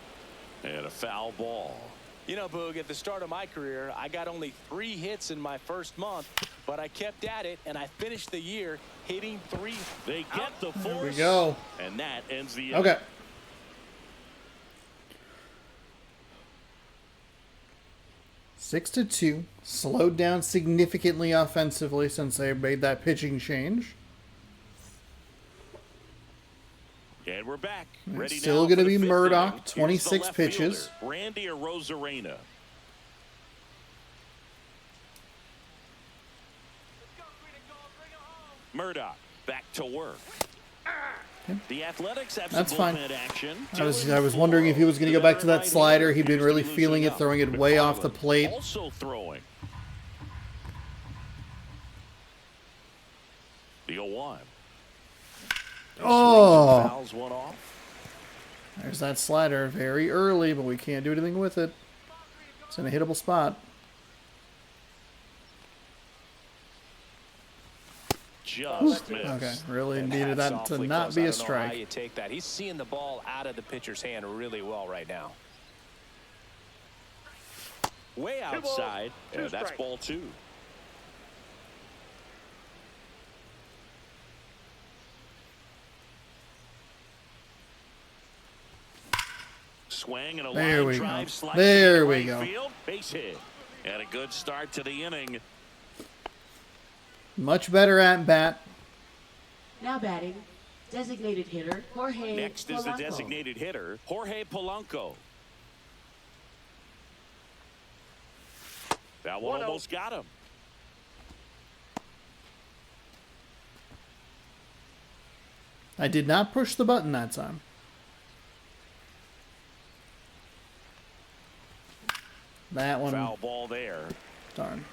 And a foul ball. You know, Boog, at the start of my career, I got only 3 hits in my first month, but I kept at it, and I finished the year hitting 3. They get the force. There we go. And that ends the Okay. inning. 6-2. Slowed down significantly offensively since they made that pitching change. And we're back. It's Ready still now gonna for the be fifth Murdoch, inning. Here's the 26 left pitches. fielder, Randy Arozarena. Murdoch back to work. The Athletics have That's some fine. bullpen action. I was wondering if he was going to go back to that slider. He'd been really feeling it, throwing it way off the plate. Also throwing. The 0-1. Oh, Fouls one off. there's that slider very early, but we can't do anything with it. It's in a hittable spot. Just missed. Okay, really needed Hats that to awfully not close. be I a don't know how strike. you take that. He's seeing the ball out of the pitcher's hand really well right now. Way balls, outside. two And that's strikes. ball 2. Swing and a There line we go. drive slice There into we right go. Field. Base hit. And a good start to the inning. Much better at bat. Now batting, designated hitter Jorge Next is the Polanco. designated hitter, Jorge Polanco. That one 1-0. almost got him. I did not push the button that time. That one, Foul ball there. darn.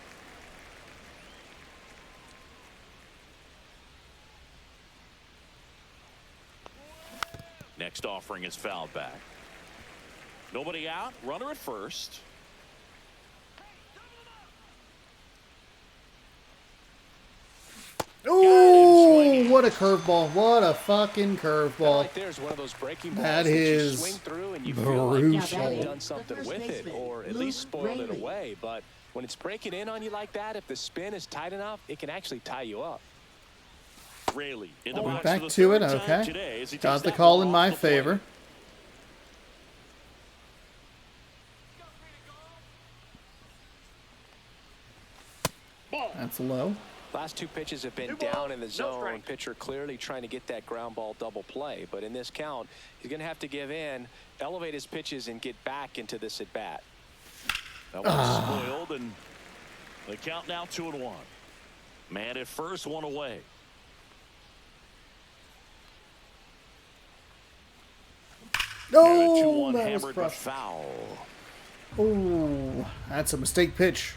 Next offering is fouled back. Nobody out. Runner at first. Ooh, what a curveball. What a fucking That curveball. right there is one of those breaking balls That that you is swing through and you feel like you brutal. should have done something The first with it, baseman, or at Luke least spoiled it Raley. away. But when it's breaking in on you like that, if the spin is tight enough, it can actually tie you up. Raley in the Went box back for the to it. third time Okay. today as he Got takes the that call one in off my the plate. favor. That's low. Last two pitches have been New ball, down in the no zone. strike. Pitcher clearly trying to get that ground ball double play. But in this count, he's going to have to give in, elevate his pitches, and get back into this at bat. That one's spoiled, and the count now 2-1. Man at first, one away. Oh, 2-1 that was hammered but frustrating. foul. Oh, that's a mistake pitch.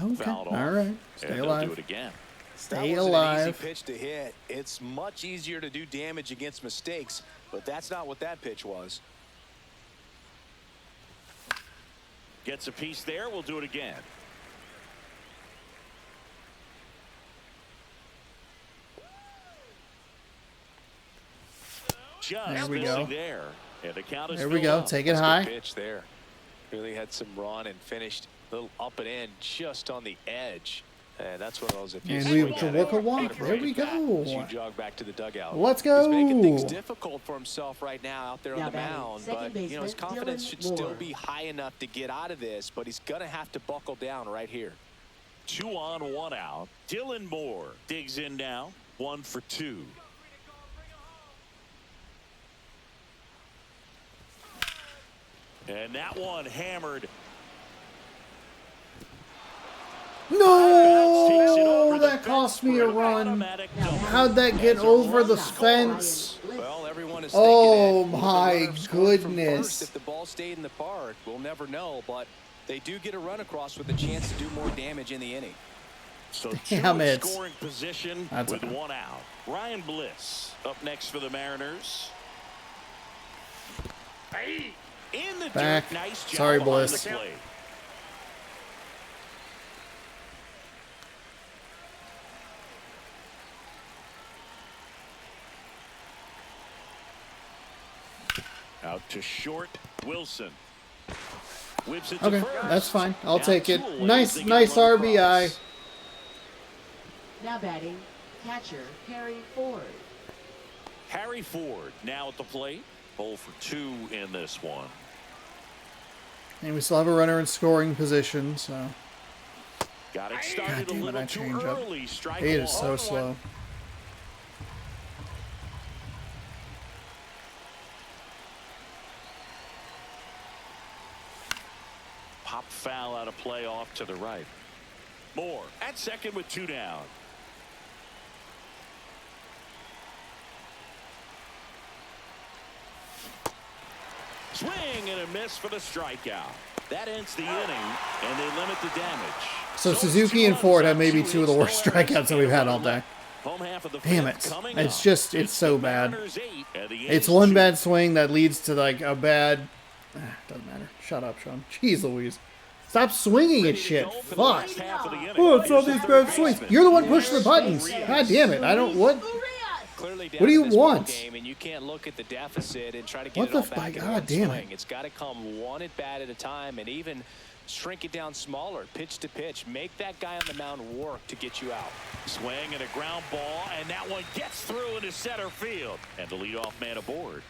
Okay, Fouled off. all right. And Stay they'll alive. do it again. Stay That wasn't an alive. easy pitch to hit. It's much easier to do damage against mistakes, but that's not what that pitch was. Gets a piece there. We'll do it again. Just There we missing go. there. And the count is There we filled go. up. Take it That's a high. good pitch there. Really had some run and finished a little up and in just on the edge. And that's one of those. If you And swing we at can it, work a get walk. a There break we back as you go. jog back to the dugout. Let's He's making things go. difficult for himself right now out there Now on the batting, mound, second but you know his baseman, confidence Dylan should still Moore. be high enough to get out of this, but he's gonna have to buckle down right here. 2 on, 1 out. Dylan Moore digs in now. 1 for 2. And that one hammered. No, that cost me a run. How'd that get over the fence? Well, everyone is Oh, thinking that. my Would the runner have scored from goodness. first if the ball stayed in the park? We'll never know, but they do get a run across with a chance to do more damage in the inning. So Damn two in it. scoring position That's with okay. 1 out. Ryan Bliss up next for the Mariners. In the Back. dirt. Nice job Sorry, behind Bliss. the plate. Out to short. Wilson whips it to Okay, first. that's fine. I'll Now take it. 2 away as Nice, they get nice run RBI. across. Now batting, catcher Harry Ford. Harry Ford now at the plate. 0 for 2 in this one. And we still have a runner in scoring position, so Got it God started a damn it, little I too change up. early. Strike it is so one. slow. Pop foul out of play off to the right. Moore at second with 2 down. Swing and a miss for the strikeout. That ends the inning, and they limit the damage. So it's Suzuki 2 and Ford runs have on maybe 2 two of the hits, worst no errors, strikeouts that we've had all day. Home half of the Damn fifth it. coming It's up. just, it's so the bad. Mariners 8 and the It's A's one 2. bad swing that leads to like a bad. Doesn't matter. Shut up, Sean. Jeez Louise. Stop swinging at shit. Go for the Fuck. last half of the inning. Oh, it's all Here's these the bad third swings. baseman. You're the one pushing the buttons. God damn it. I don't. What? Clearly down What do you in this ball want? Game, and you can't look at the deficit and try to get What it the all f- back in God one damn it. swing. It's got to come one at bat at a time, and even shrink it down smaller, pitch to pitch. Make that guy on the mound work to get you out. Swing and a ground ball, and that one gets through into center field. And the leadoff man aboard.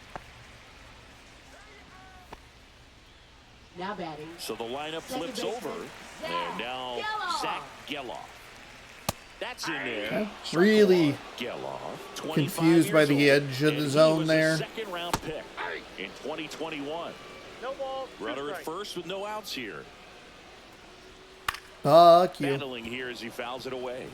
Now batting, So the lineup second flips baseman, over. Zach And now Geloff. Zach Geloff. That's in there. Okay. Really Geloff, 25 confused by years the old, edge of and the he zone was there. a second-round pick in 2021. No ball, 2 Runner at strikes. first with no outs here. Fuck you. Battling here as he fouls it away.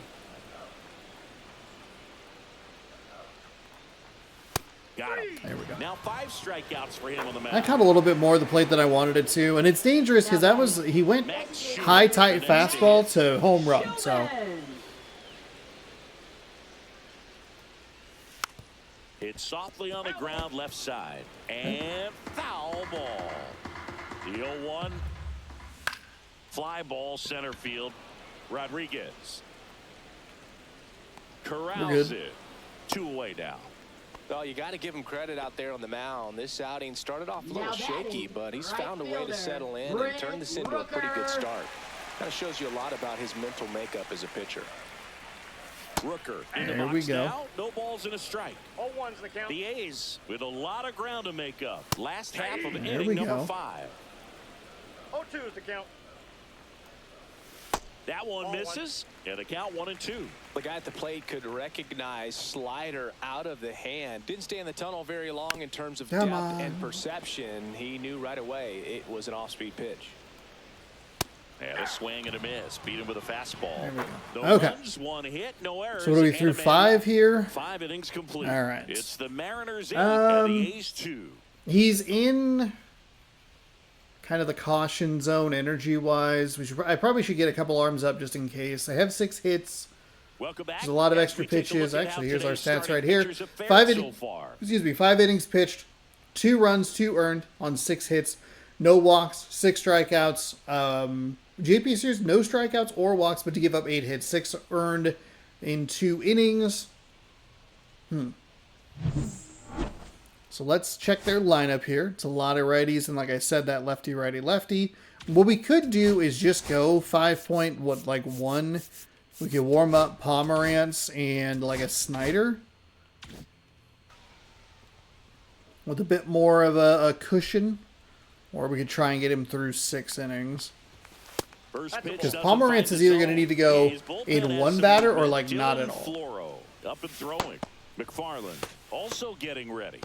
Got him. There we go. Now 5 strikeouts for him on the mound. That caught a little bit more of the plate than I wanted it to, and it's dangerous because that was he went high tight fastball to home run. So Gilman. It's softly on the ground left side. And foul ball. The 0-1. Fly ball center field. Rodriguez corrals good. it. 2 away now. Well, you got to give him credit out there on the mound. This outing started off a little Now shaky, batting, but he's right found a way to fielder, settle in and Brent turn this into a pretty Rooker. good start. Kind of shows you a lot about his mental makeup as a pitcher. Rooker in the There box we go. now. No balls and a strike. 0-1's the count. The A's with a lot of ground to make up. Last half of There inning we number go. 5. 0-2's the count. That one 0-1. misses, and the count 1-2. The guy at the plate could recognize slider out of the hand. Didn't stay in the tunnel very long in terms of Come depth on. and perception. He knew right away it was an off-speed pitch. And a swing and a miss. Beat him with a fastball. There we go. No Okay. runs, 1 hit, no errors. So what are we and through a man 5 here? 5 innings complete. All right. It's the Mariners 8 and the A's 2. He's in kind of the caution zone energy-wise. I probably should get a couple arms up just in case. I have 6 hits. Welcome back. There's a lot of As extra we take a look pitches. at how Actually, here's our today's stats starting right here. pitchers have fared 5 so far. innings pitched, 2 runs, 2 earned on 6 hits, no walks, 6 strikeouts. JP Sears, no strikeouts or walks, but to give up 8 hits, 6 earned in 2 innings. So let's check their lineup here. It's a lot of righties, and like I said, that lefty, righty, lefty. What we could do is just go 5.1. We could warm up Pomerantz and like a Snyder with a bit more of a cushion, or we could try and get him through 6 innings. Because Pomerantz is either going to need to go in one batter or like not at all. Floro up and throwing. McFarland also getting ready.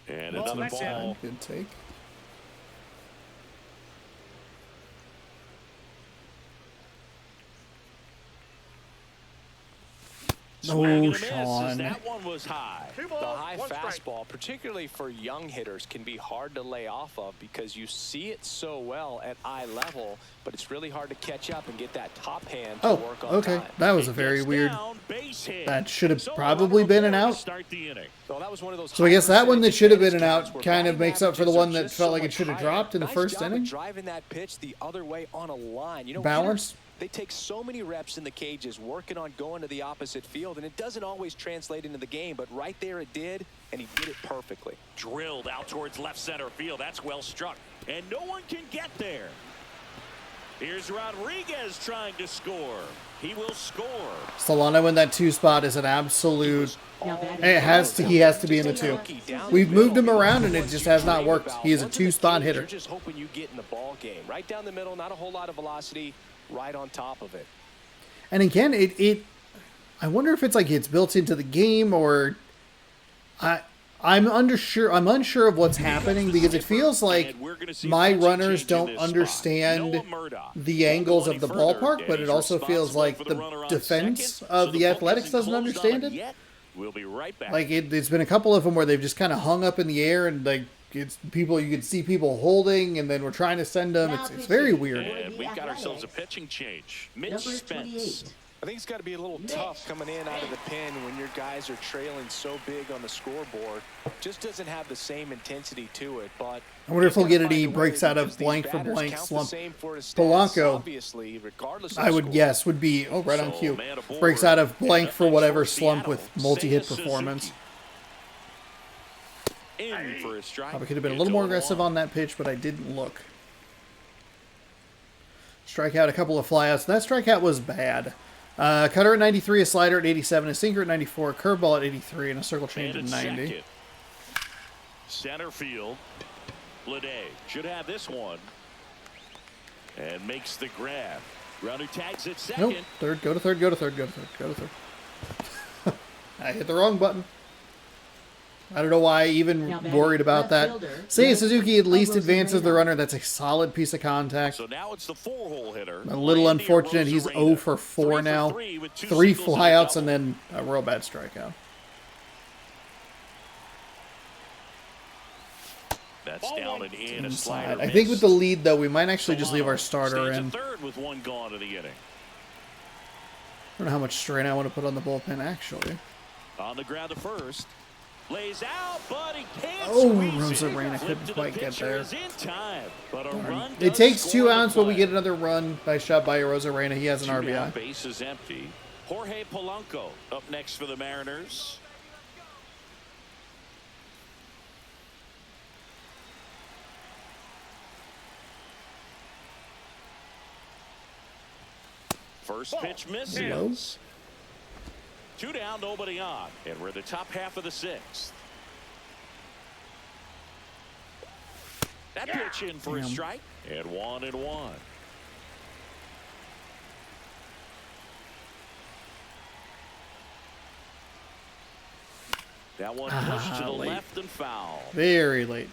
And another ball. Good take. Swing and a Oh, miss as Sean. that one was high. 2 The balls, high 1 strike. fastball, particularly for young hitters, can be hard to lay off of because you see it so well at eye level, but it's really hard to catch up and get that top hand to Oh, work on okay. time. That was a It very gets weird. down, base hit. That should have So probably a been an runner out. to start the inning. Well, that was one of those So I guess that one that high should have been an percentage out counts kind where of makes up for the batting one that averages are felt just like so it should have much dropped in the higher. first Nice job of inning. driving that pitch the other way on a line. You know, Balance. hitters, they take so many reps in the cages working on going to the opposite field, and it doesn't always translate into the game, but right there it did, and he did it perfectly. Drilled out towards left center field. That's well struck. And no one can get there. Here's Rodriguez trying to score. He will score. Solano in that 2 spot is an absolute. Now batting He has to be in the 2. We've moved him around and it just has not worked. He is a 2-spot hitter. You're just hoping you get in the ball game. Right down the middle, not a whole lot of velocity, right on top of it. And again, I wonder if it's like it's built into the game or I'm unsure of what's happening because it feels like my runners don't understand the angles of the ballpark, but it also feels like the defense of the Athletics doesn't understand it. We'll be right back. Like it's been a couple of them where they've just kind of hung up in the air and like it's people you can see people holding and then we're trying to send them. It's very weird. And we've got ourselves a pitching change. Mitch Number Spence. 28. I think it's got to be a little tough coming in out of the pen when your guys are trailing so big on the scoreboard. Just doesn't have the same intensity to it, but I wonder if he'll he's get gotta it. He find a breaks way out of because these blank for batters blank count the slump. same for his stats, Polanco, obviously, regardless of I the would score. guess, would be right on So, cue. man aboard. Breaks out of blank for whatever Short slump Seattle, with multi-hit Seiya performance. Suzuki. In for a strike. Probably could have been a It's little more 0-1. aggressive on that pitch, but I didn't look. Strike out a couple of flyouts. That strikeout was bad. Cutter at 93, a slider at 87, a sinker at 94, a curveball at 83, and a circle change And at at 90. second. Center field. Blade should have this one. And makes the grab. Runner tags at second. Nope. Third. Go to third. Go to third. Go to third. Go to third. I hit the wrong button. I don't know why I even Now batting worried about left that. fielder, Seiya Suzuki at least Rosa advances the Reyna. runner. That's a solid piece of contact. So now it's the 4-hole hitter. A little Randy unfortunate. He's Arozarena. 0 for 4 3 for now. 3 with 2 Three singles flyouts and and a then a real bad strikeout. That's down and in. A Inside. slider I think with the miss. lead, though, we might actually just leave our Solano starter stands in. at third with 1 gone in the inning. I don't know how much strain I want to put on the bullpen, actually. On the ground to first. Lays out, but he can't Oh, squeeze it. Rosarena Flip couldn't to the quite get pitcher there. is in time, but a run It does takes score 2 the outs, but we play. get another run. Nice shot by Rosarena. He has an 2 down, RBI. base is empty. Jorge Polanco up next for the Mariners. First pitch misses. 2 down, nobody on. And we're in the top half of the 6th. That pitch in for a strike. And 1-1. That one pushed to the left and foul. Very late.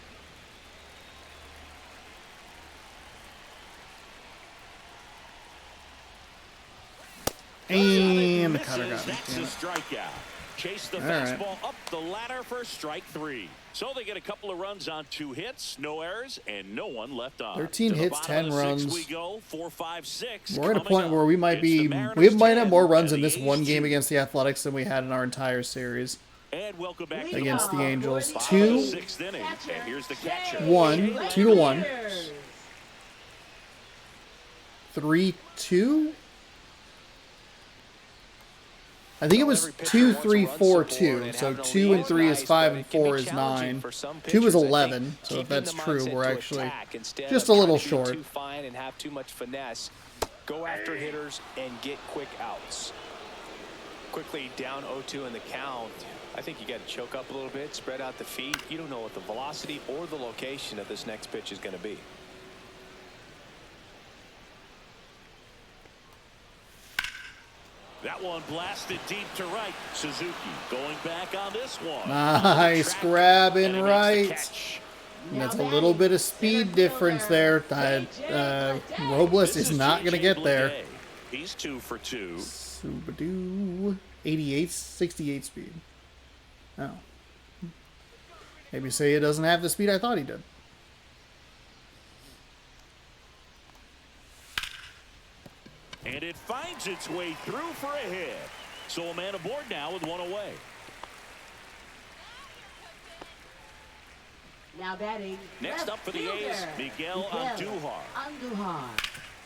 And the cutter got me. That's a strikeout. Chase the fastball up the ladder for strike 3. So they get a couple of runs on 2 hits, no errors, and no one left on. 13 hits, 10 runs. We go 4, 5, 6. We're at a point where we might have more runs in this one game against the Athletics than we had in our entire series. And welcome back against the Angels. 2, 6th inning. And here's the catcher. 1, 2-1. 3-2. I think it was 2, 3, 4, 2. So 2 and 3 is 5 and 4 is 9. 2 is 11. So if that's true, we're actually just a little short. Too fine and have too much finesse. Go after hitters and get quick outs. Quickly down 0-2 in the count. I think you got to choke up a little bit, spread out the feet. You don't know what the velocity or the location of this next pitch is going to be. That one blasted deep to right. Suzuki going back on this one. Nice grab in right. And that's a little bit of speed difference there. Robles is not going to get there. He's 2 for 2. Subadoo. 88, 68 speed. Oh. Maybe say it doesn't have the speed I thought he did. And it finds its way through for a hit. So a man aboard now with 1 away. Now batting. Next up for the A's, Miguel Andujar.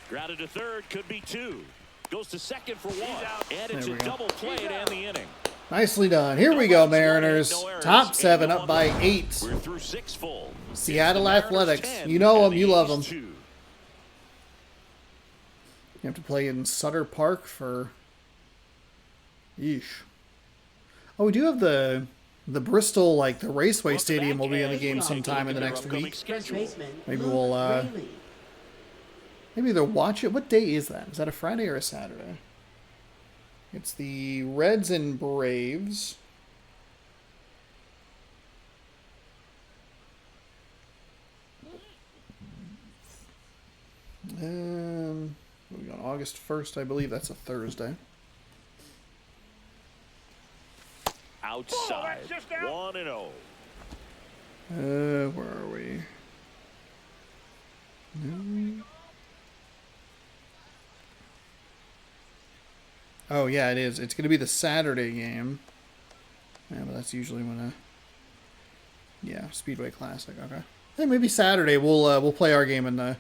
Grounded to third, could be 2. Goes to second for 1. And it's a double play to end the inning. Nicely done. Here we go, Mariners. Top 7 up by 8. We're through 6 full. Seattle Athletics. You know them, you love them. You have to play in Sutter Park for... Yeesh. Oh, we do have the Bristol, like the Raceway Stadium will be in the game sometime in the next week. Maybe we'll, maybe they'll watch it. What day is that? Is that a Friday or a Saturday? It's the Reds and Braves. We got August 1st, I believe that's a Thursday. Outside, 1-0. Where are we? No. Oh yeah, it is. It's going to be the Saturday game. Yeah, but that's usually when yeah, Speedway Classic. Okay. Hey, maybe Saturday we'll play our game in the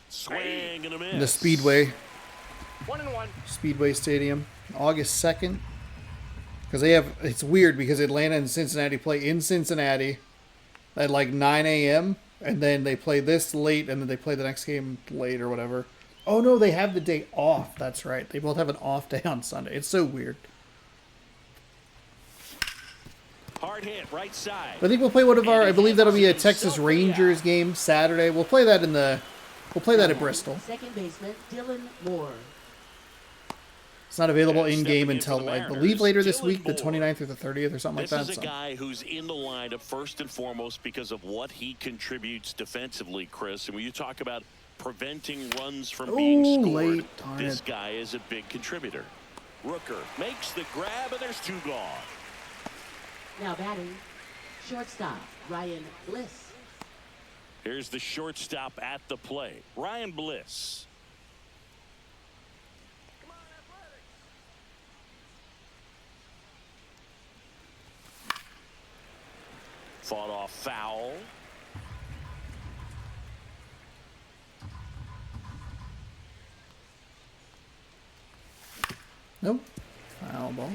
swing and a miss. In the Speedway. 1-1. Speedway Stadium, August 2nd. Because it's weird because Atlanta and Cincinnati play in Cincinnati at like 9 a.m. and then they play this late and then they play the next game late or whatever. Oh no, they have the day off. That's right. They both have an off day on Sunday. It's so weird. Hard hit, right side. I think we'll play one of our. I believe that'll be a Texas Rangers game Saturday. We'll play that at Bristol. Second baseman Dylan Moore. It's not available in game until I believe later this week, the 29th or the 30th or something like that. This is a guy who's in the lineup first and foremost because of what he contributes defensively, Chris. And when you talk about preventing runs from being scored, this guy is a big contributor. Rooker makes the grab, and there's 2 gone. Now batting, shortstop Ryan Bliss. Here's the shortstop at the plate, Ryan Bliss. Fought off foul. Nope. Foul ball.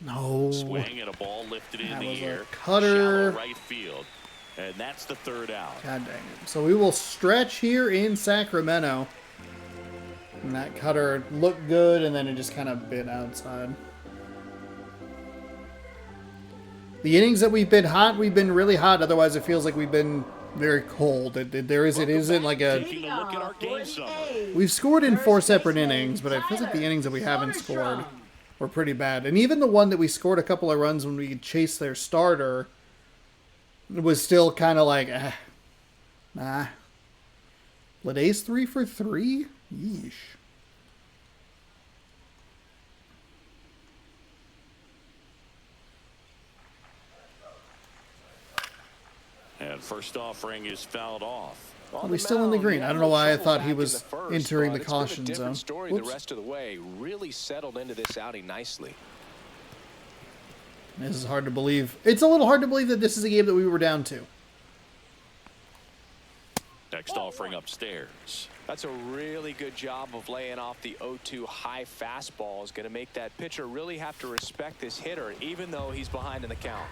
No. Swing and a ball lifted in That the was a air. cutter. Shallow right field. And that's the third out. God dang it. So we will stretch here in Sacramento. And that cutter looked good, and then it just kind of bit outside. The innings that we've been hot, we've been really hot. Otherwise, it feels like we've been very cold. It isn't like a... Taking a look at our game summary. We've scored in 4 separate innings, but it feels like the innings that we haven't scored were pretty bad. And even the one that we scored a couple of runs when we chased their starter was still kind of like, nah. Leday's 3 for 3? Yeesh. And first offering is fouled off. On He's the still in the mound, green. he I had don't a know why I little thought trouble he back was in the first, entering the but it's been a caution different zone. story Whoops. the rest of the way. Really settled into this outing nicely. This is hard to believe. It's a little hard to believe that this is a game that we were down to. Next offering upstairs. That's a really good job of laying off the 0-2 high fastball. Is going to make that pitcher really have to respect this hitter, even though he's behind in the count.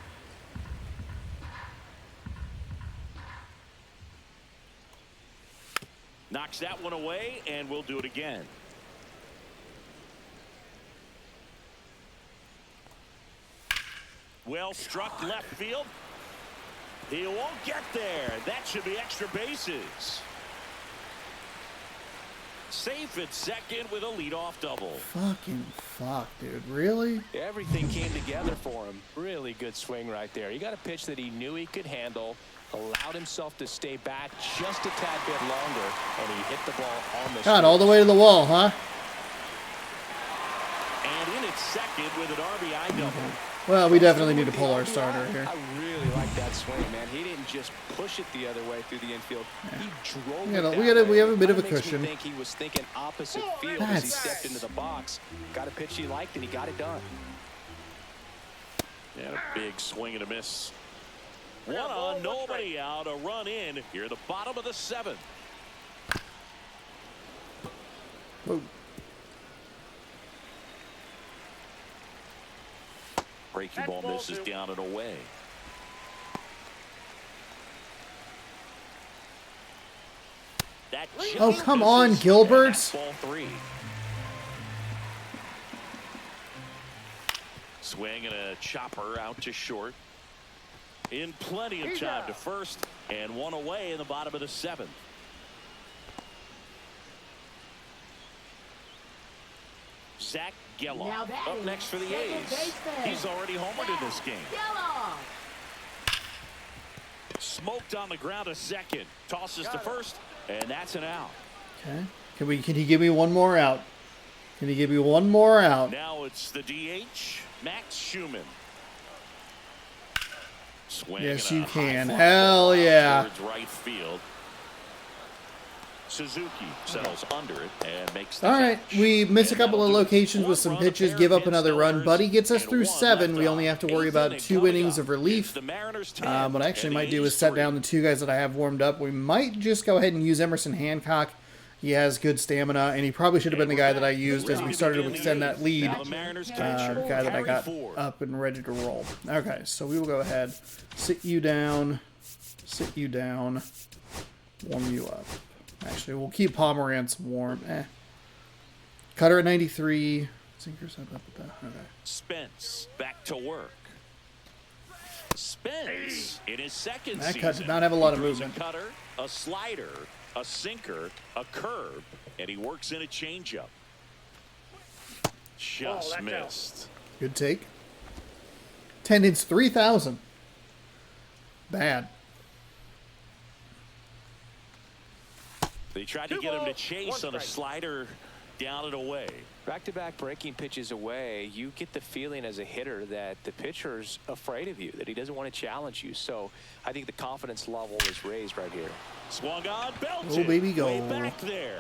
Knocks that one away, and we'll do it again. Well struck left field. He won't get there. That should be extra bases. Safe at second with a leadoff double. Fucking fuck, dude. Really? Everything came together for him. Really good swing right there. He got a pitch that he knew he could handle, allowed himself to stay back just a tad bit longer, and he hit the ball on the God, all the way to the wall, huh? And in at second with an RBI double. Well, we definitely need to pull our starter here. I really like that swing, man. He didn't just push it the other way through the infield. He drove it that way. We have a bit of a Kinda makes me cushion. think he was thinking opposite field as he stepped into the box. Got a pitch he liked, and he got it done. And a big swing and a miss. One on, nobody out, a run in. Here at the bottom of the 7th. Whoa. Breaking ball misses down and away. That Oh, just come on, misses, Gilbert. and that's ball 3. Swing and a chopper out to short. In plenty of time to first, and one away in the bottom of the 7th. Zach Geloff up next for the A's. He's already homered in this game. Smoked on the ground a second. Tosses to first, and that's an out. Okay. Can he give me one more out? Can he give me one more out? Now it's the DH, Max Schumann. Swing Yes, and a you can. high fly Hell ball yeah. towards right field. Suzuki settles under it and makes the All right, catch. we miss a And couple of that'll do it. locations with some One pitches, run, give up pair of another run. stealers, Buddy gets us and through one 7. left We off. only have to worry Eighth about inning 2 coming innings up. of relief. It's the Mariners 10, What I actually and might the do is A's set 3. down the 2 guys that I have warmed up. We might just go ahead and use Emerson Hancock. He has good stamina, and he probably should have been the guy that I used as we started to extend that lead. Now the Mariners The catcher, guy that I Harry got Ford. up and ready to roll. Okay, so we will go ahead, sit you down, warm you up. Actually, we'll keep Pomerantz warm. Cutter at 93. Sinkers up at that. Okay. Spence back to work. Spence in his second That season. cut did not have a lot of He throws movement. A cutter, a slider, a sinker, a curve, and he works in a changeup. Just missed. Good take. Attendance 3,000. Bad. They tried to get him to chase on a slider down and away. Back-to-back breaking pitches away, you get the feeling as a hitter that the pitcher's afraid of you, that he doesn't want to challenge you. So I think the confidence level is raised right here. Swung on, belted. Oh, baby, go. Way back there.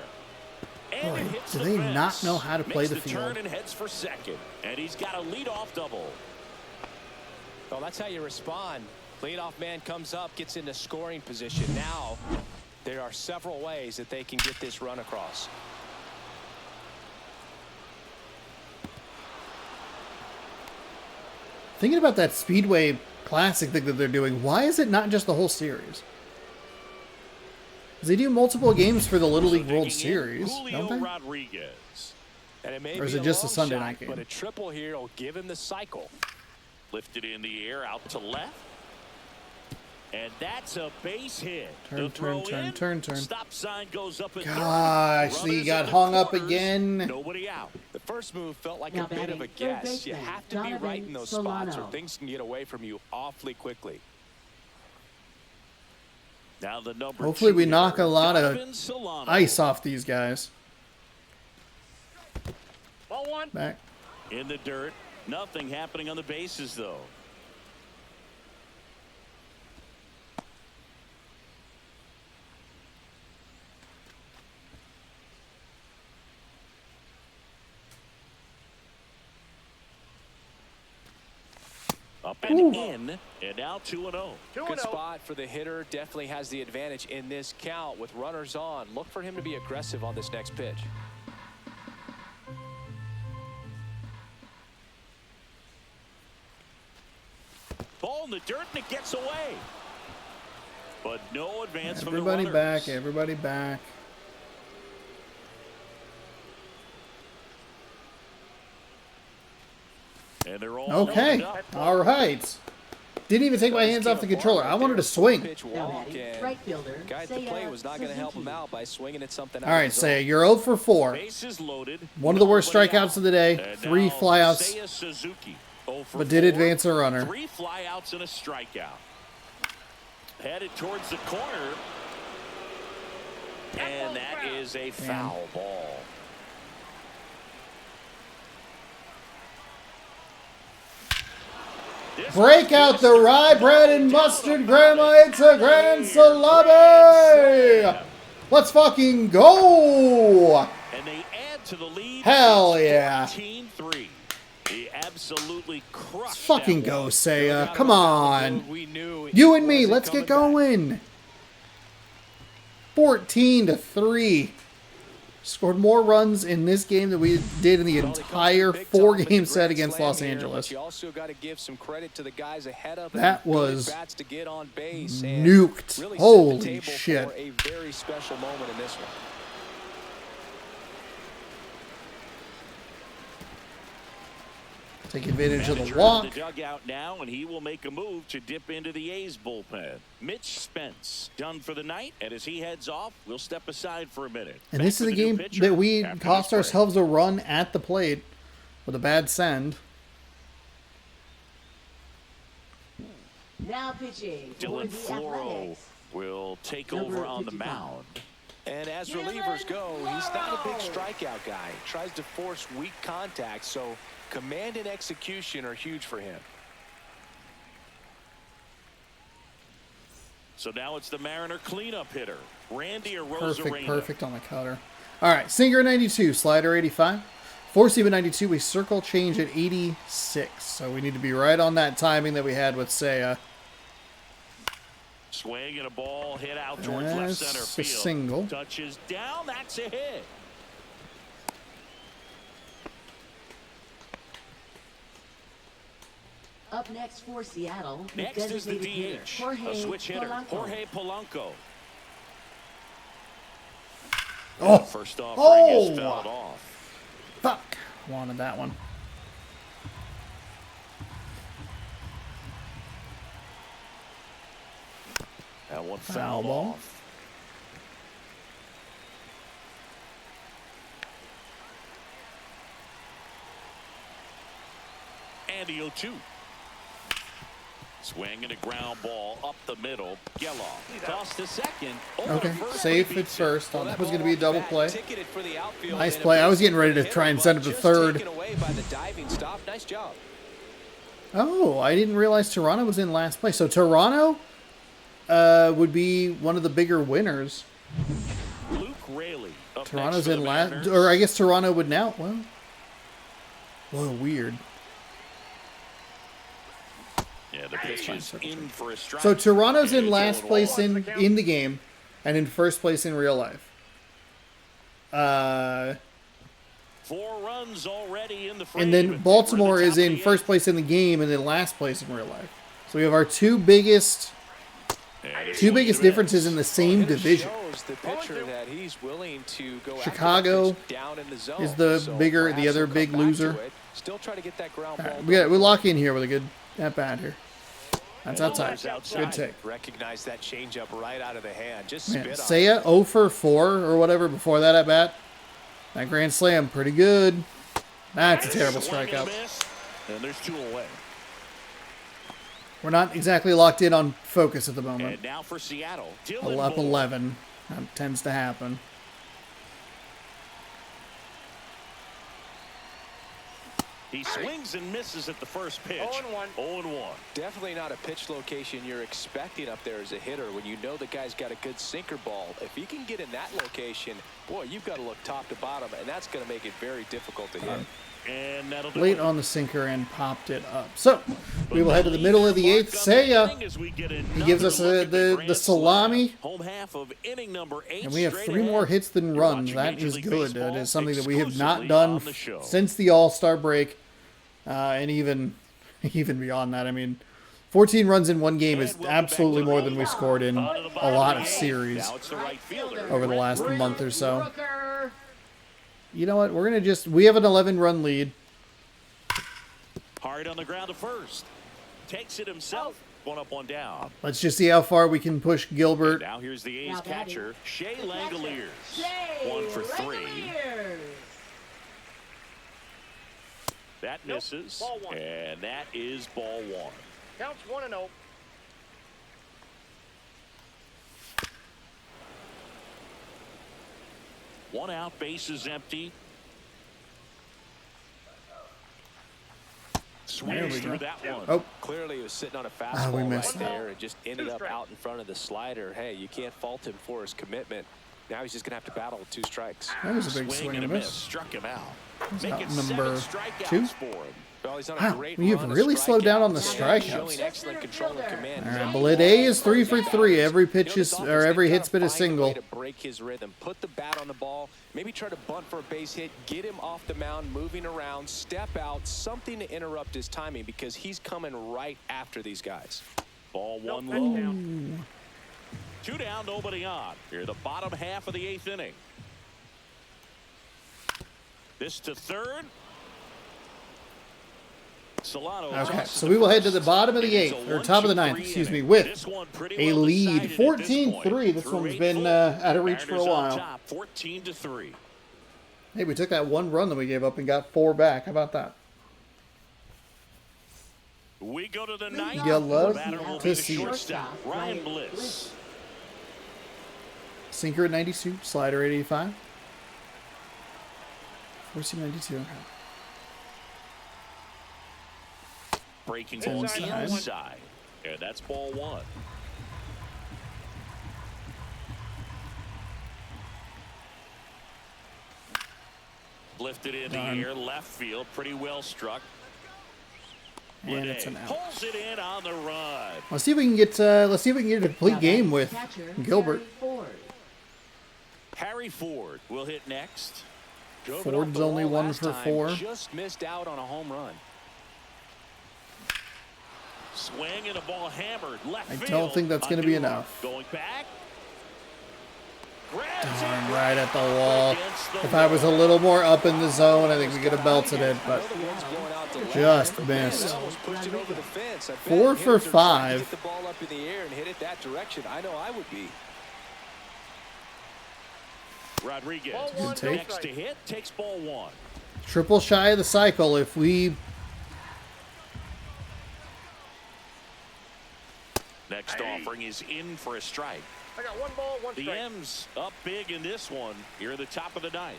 And Boy, it hits do the they fence. not know how to play Makes the turn field. and heads for second. And he's got a leadoff double. Well, that's how you respond. Leadoff man comes up, gets into scoring position. Now there are several ways that they can get this run across. Thinking about that Speedway Classic thing that they're doing, why is it not just the whole series? Because they do multiple games for the Little League World Series, don't they? Rodriguez. And it may Or is be it just a long Sunday shot, night game? But a triple here will give him the cycle. Lifted in the air out to left. And that's a base hit. Turn, turn. Stop sign goes up and Gosh, he got hung up again. Nobody out. The first move felt like Now a bit of a batting, third guess. You baseman, have to be Donovan right in those Solano. spots or things can get away from you awfully quickly. Now the number Hopefully 2 we knock a hitter, lot Donovan of Solano. ice off these guys. Ball one. Back. In the dirt. Nothing happening on the bases, though. Up and in, and now 2-0. 2-0. Good spot for the hitter. Definitely has the advantage in this count with runners on. Look for him to be aggressive on this next pitch. Ball in the dirt, and it gets away. But no advance from Everybody the back, runners. everybody back. And they're all Okay, loaded up. all right. Didn't even take my hands off the controller. I wanted to swing. Pitch Now walk, batting, and right fielder, guy at the Seiya plate was not going to help him Suzuki. out by swinging at something. All right, Seiya, you're 0 for 4. Bases loaded. One of the worst Nobody strikeouts out. of the day. And 3 now flyouts, Seiya Suzuki, 0 for but did 4. advance a runner. 3 flyouts and a strikeout. Headed towards the corner. And that is a foul ball. This Break out the rye bread and mustard, Grandma. It's a grand salami. Let's fucking go. And they add to the lead. Hell It's yeah. 14-3. He absolutely crushed Let's fucking that go, one. Seiya. Come on. We knew You it and me, wasn't let's get coming back. going. 14-3. Scored more runs in this game than we did in the Well, he comes entire big time with the 4-game set grand against slam Los here, Angeles. but you also got to give some credit to the guys ahead of him. That Good was bats to get on base and nuked. really set the Holy table shit. For a very special moment in this one. Take advantage of the Manager walk. in the dugout now, and he will make a move to dip into the A's bullpen. Mitch Spence done for the night, and as he heads off, we'll step aside for a minute. And Back this is with a the new game pitcher that we after cost this break. ourselves a run at the plate with a bad send. Now pitching for Dylan the Floro Athletics. will take Number over on the 55. mound. And as relievers go, he's not a big strikeout guy. Tries to force weak contact, so command and execution are huge for him. So now it's the Mariner cleanup hitter, Randy Arozarena. Perfect on the cutter. All right, sinker 92, slider 85. Four seam at 92, we circle change at 86. So we need to be right on that timing that we had with Seiya. Swing and a ball hit out towards That's left center a field. single. Touches down. That's a hit. Up next for Seattle, the Next is the designated DH, hitter, Jorge a switch hitter, Polanco. Jorge Polanco. Oh, First offering Oh! is fouled off. fuck. Wanted that one. That one Foul fouled ball. off. And the 0-2. Swing and a ground ball up the middle. Geloff toss to second. Over Okay, to first, safe but he at beats it. first. Thought that was going to be a double play. Ticketed for the outfield Nice and play. I was a getting ready to hitter, try and but send him to just third. taken away by the diving stop. Nice job. Oh, I didn't realize Toronto was in last place. So Toronto would be one of the bigger winners. Luke Raley. Up Toronto's next for in the last, Mariners. or I guess Toronto would now. Well, whoa, weird. Yeah, the pitch is in for a strike. So Toronto's in It's last going place wide. in the game, and in first place in real life. 4 runs already in the frame. And then Baltimore is in first place in the game and then last place in real life. So we have our two biggest differences in the same division. Shows the pitcher that he's willing to go Chicago after the pitch down in the zone. is the other big loser. Still try to get that ground ball. We lock in here with a good at bat here. That's outside. Good take. Recognize that changeup right out of the hand. Just Man, spit on Seiya 0 for 4 or whatever before that at bat. That grand slam, pretty good. That's a terrible strikeout. And there's 2 away. We're not exactly locked in on focus at the moment. And now for Seattle. Up 11. That tends to happen. He swings and misses at the first pitch. 0-1. 0-1. Definitely not a pitch location you're expecting up there as a hitter when you know the guy's got a good sinker ball. If he can get in that location, boy, you've got to look top to bottom, and that's going to make it very difficult to hit. And that'll do Late it. on the sinker and popped it up. So we will head to the middle of the 8th. Seiya, he gives us the salami. Home half of inning number 8. And we have 3 more hits than runs. That is good. That is something that we have not done since the All-Star break. And even beyond that. I mean, 14 runs in one game is absolutely more than we scored in a lot of series over the last month or so. You know what? We're going to we have an 11-run lead. Hard on the ground to first. Takes it himself. 1 up, 1 down. Let's just see how far we can push Gilbert. Now here's the A's catcher, Shea Langoliers. 1 for 3. That misses, Ball 1. and that is ball 1. Counts 1-0. One out, bases empty. Swings through that one. Oh, Clearly, he was sitting on a we fastball missed right it. there and just ended up out in front of the slider. Hey, you can't fault him for his commitment. Now he's just going to have to battle with 2 strikes. that was a big swing and a miss. Struck him out. Out Making number 7 strikeouts 2. for him. Well, he's on a Wow, great you've run of really slowed down on the strikeouts, strikeouts. showing excellent control and command. All right, Blade is 3 for 3. Every pitch is, or every hit's been a single. To break his rhythm, put the bat on the ball, maybe try to bunt for a base hit, get him off the mound, moving around, step out, something to interrupt his timing because he's coming right after these guys. Ball 1 pitch low. down. 2 down, nobody on. Here, the bottom half of the 8th inning. This to third. Solano. Okay, so we will head to the bottom of the 8th, or top of the 9th, excuse me, with a lead. 14-3. This one's been out of reach for a while. 14-3. Hey, we took that 1 run that we gave up and got 4 back. How about that? We go to the 9th. You love Batter will to be the see it. shortstop, Ryan Bliss. Sinker at 92, slider at 85. 4C92, okay. Breaking ball Inside. inside. And that's ball 1. Lifted in the air, left field, pretty well struck. And it's an out. Pulls it in on the run. Let's see if we can get a complete game with Gilbert. Harry Ford will hit next. Drove it Ford's off the only wall 1 last for time, 4. Just missed out on a home run. Swing and a ball hammered left I field. don't think that's going to be Aguilar enough. Going back. Darn, right at the wall. If I was a little more up in the zone, I think we could have belted it, but just missed. Almost pushed it over the fence. I bet 4 for hitters are trying to 5. Get the ball up in the air and hit it that direction. I know I would be. Rodriguez Ball 1, Good take. next to hit takes ball 1. Triple shy of the cycle. If we Next offering is in for a strike. I got 1 ball, 1 The strike. M's up big in this one. Here at the top of the 9th.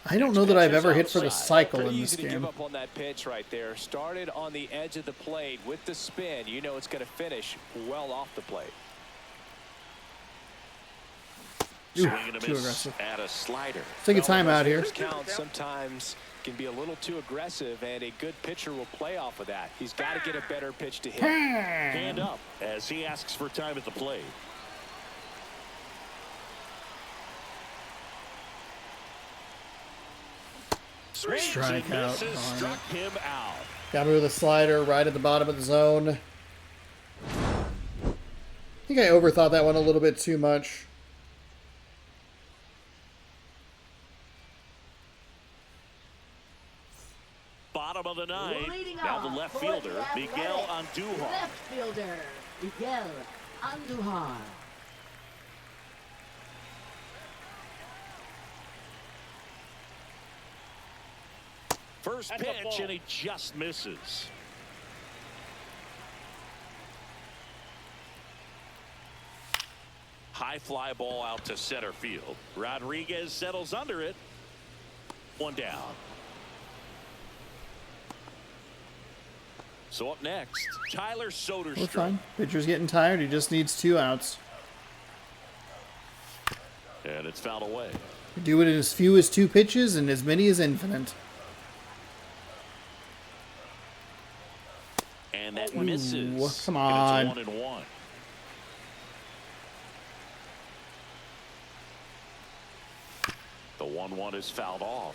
I don't know that I've ever hit for the outside. cycle Pretty in this easy to give game. up on that pitch right there. Started on the edge of the plate with the spin. You know it's going to finish well off the plate. Ooh, Swing and a too miss aggressive. at a slider. Take a timeout here. First count sometimes can be a little too aggressive, and a good pitcher will play off of that. He's got to get a better pitch to hit. Hand up as he asks for time at the plate. Strikeout. Struck him out. Got me with a slider right at the bottom of the zone. I think I overthought that one a little bit too much. Bottom of the ninth. Leading Now the off left for fielder, the Miguel Athletics. Andujar. Left fielder, Miguel Andujar. First That's a pitch, ball. and he just misses. High fly ball out to center field. Rodriguez settles under it. One down. So up next, Tyler We're Soderstrom. fine. Pitcher's getting tired. He just needs 2 outs. And it's fouled away. Do it in as few as 2 pitches and as many as infinite. And that misses. Come And on. it's 1-1. The 1-1 is fouled off.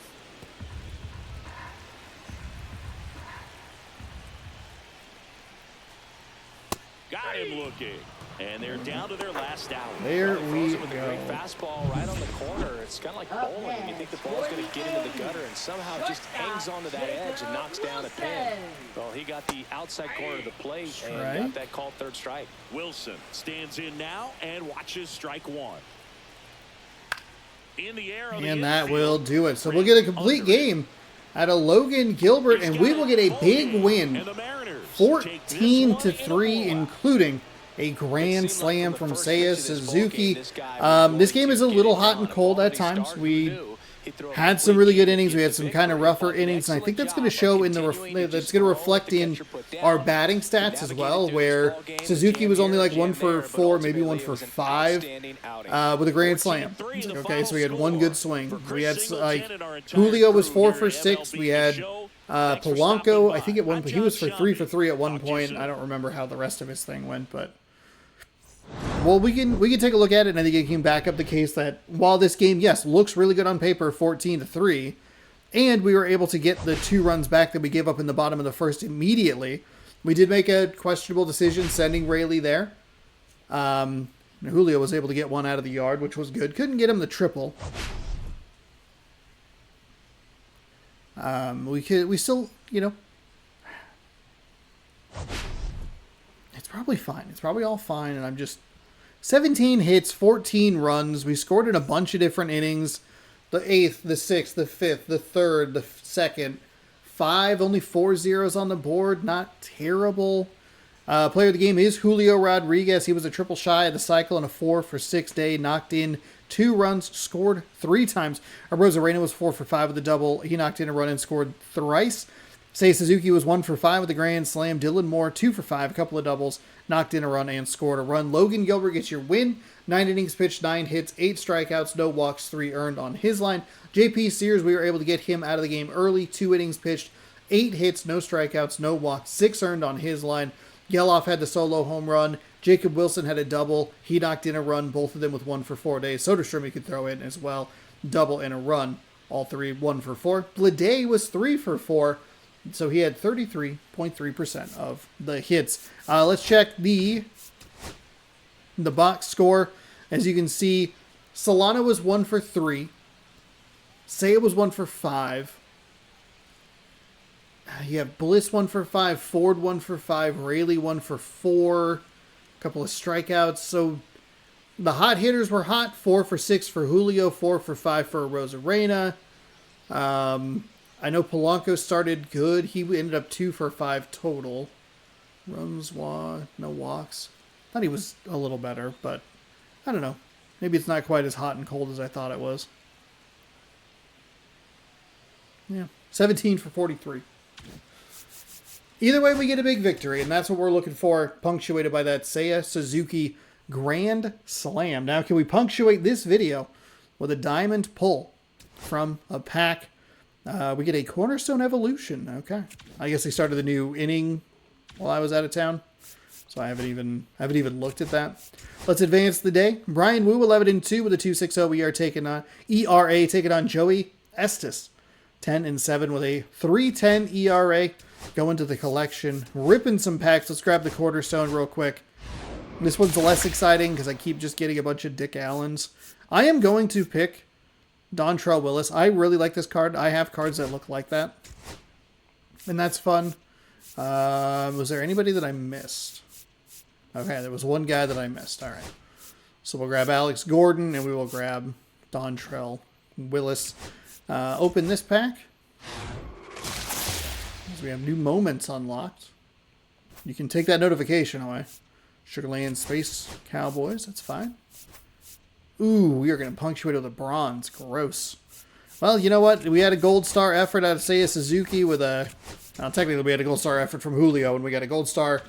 Got him looking. And they're down to their last out. There we Throws it with a great go. fastball right on the corner. It's kind of like bowling. And you think the ball's going to get into the gutter and somehow it just hangs onto that edge and knocks down a pin. Well, he got the outside corner of the plate and Strike. got that called third strike. Wilson stands in now and watches strike one. In the air on the And that infield. will do it. So we'll get a complete game out of Logan Gilbert, and we will get a big win. And the Mariners take this 14 one to in a 3, blowout. including a grand slam from Seiya Suzuki. This game is a little hot and cold at times. We had some really good innings. We had some kind of rougher innings, and I think that's going to show in the that's going to reflect in our batting stats as well, where Suzuki was only like 1 for 4, maybe 1 for 5 with a grand slam. Okay, so we had one good swing. We had like Julio was 4 for 6. We had Polanco, I think at one point he was for 3 for 3 at one point. I don't remember how the rest of his thing went, but. Well, we can take a look at it, and I think it can back up the case that while this game, yes, looks really good on paper, 14 to 3, and we were able to get the 2 runs back that we gave up in the bottom of the first immediately, we did make a questionable decision sending Rayleigh there. Julio was able to get 1 out of the yard, which was good. Couldn't get him the triple. We still, it's probably fine. It's probably all fine, and I'm just 17 hits, 14 runs. We scored in a bunch of different innings. The 8th, the 6th, the 5th, the 3rd, the 2nd. 5, only 4 zeros on the board. Not terrible. Player of the game is Julio Rodriguez. He was a triple shy of the cycle and a 4 for 6 day. Knocked in 2 runs, scored 3 times. Rosarena was 4 for 5 with a double. He knocked in a run and scored thrice. Seiya Suzuki was 1 for 5 with a grand slam. Dylan Moore, 2 for 5, a couple of doubles, knocked in a run and scored a run. Logan Gilbert gets your win. 9 innings pitched, 9 hits, 8 strikeouts, no walks, 3 earned on his line. JP Sears, we were able to get him out of the game early. 2 innings pitched, 8 hits, no strikeouts, no walks, 6 earned on his line. Geloff had the solo home run. Jacob Wilson had a double. He knocked in a run, both of them with 1 for 4 days. Soderstrom you could throw in as well. Double and a run. All 3, 1 for 4. Bleday was 3 for 4. So he had 33.3% of the hits. Let's check the box score. As you can see, Solano was 1 for 3. Seiya was 1 for 5. You have Bliss 1 for 5. Ford 1 for 5. Rayleigh 1 for 4. A couple of strikeouts. So the hot hitters were hot. 4 for 6 for Julio. 4 for 5 for Rosarena. I know Polanco started good. He ended up 2 for 5 total. Runs, no walks. Thought he was a little better, but I don't know. Maybe it's not quite as hot and cold as I thought it was. Yeah, 17 for 43. Either way, we get a big victory, and that's what we're looking for, punctuated by that Seiya Suzuki grand slam. Now, can we punctuate this video with a diamond pull from a pack? We get a Cornerstone Evolution. Okay. I guess they started the new inning while I was out of town, so I haven't even looked at that. Let's advance the day. Brian Wu, 11-2 with a 2.60 ERA taking on Joey Estes. 10-7 with a 3.10 ERA. Go into the collection, ripping some packs. Let's grab the Cornerstone real quick. This one's less exciting because I keep just getting a bunch of Dick Allens. I am going to pick Dontrell Willis. I really like this card. I have cards that look like that, and that's fun. Was there anybody that I missed? Okay, there was one guy that I missed. All right. So we'll grab Alex Gordon, and we will grab Dontrell Willis. Open this pack. We have new moments unlocked. You can take that notification away. Sugarland Space Cowboys, that's fine. Ooh, we are going to punctuate with a bronze. Gross. Well, you know what? We had a gold star effort out of Seiya Suzuki with a... technically, we had a gold star effort from Julio, and we got a gold star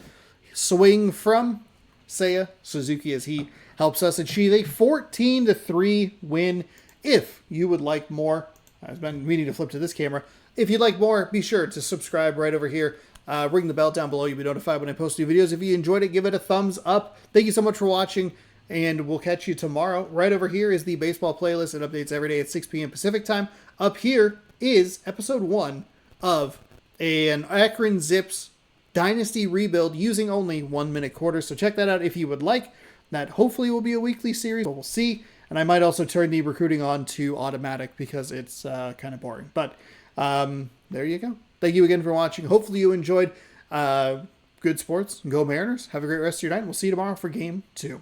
swing from Seiya Suzuki as he helps us achieve a 14-3 win. If you would like more, I've been meaning to flip to this camera. If you'd like more, be sure to subscribe right over here. Ring the bell down below. You'll be notified when I post new videos. If you enjoyed it, give it a thumbs up. Thank you so much for watching, and we'll catch you tomorrow. Right over here is the baseball playlist. It updates every day at 6 p.m. Pacific time. Up here is episode 1 of an Akron Zips Dynasty rebuild using only 1 minute quarters. So check that out if you would like. That hopefully will be a weekly series, but we'll see. And I might also turn the recruiting on to automatic because it's kind of boring. But there you go. Thank you again for watching. Hopefully you enjoyed good sports. Go Mariners. Have a great rest of your night. We'll see you tomorrow for Game 2.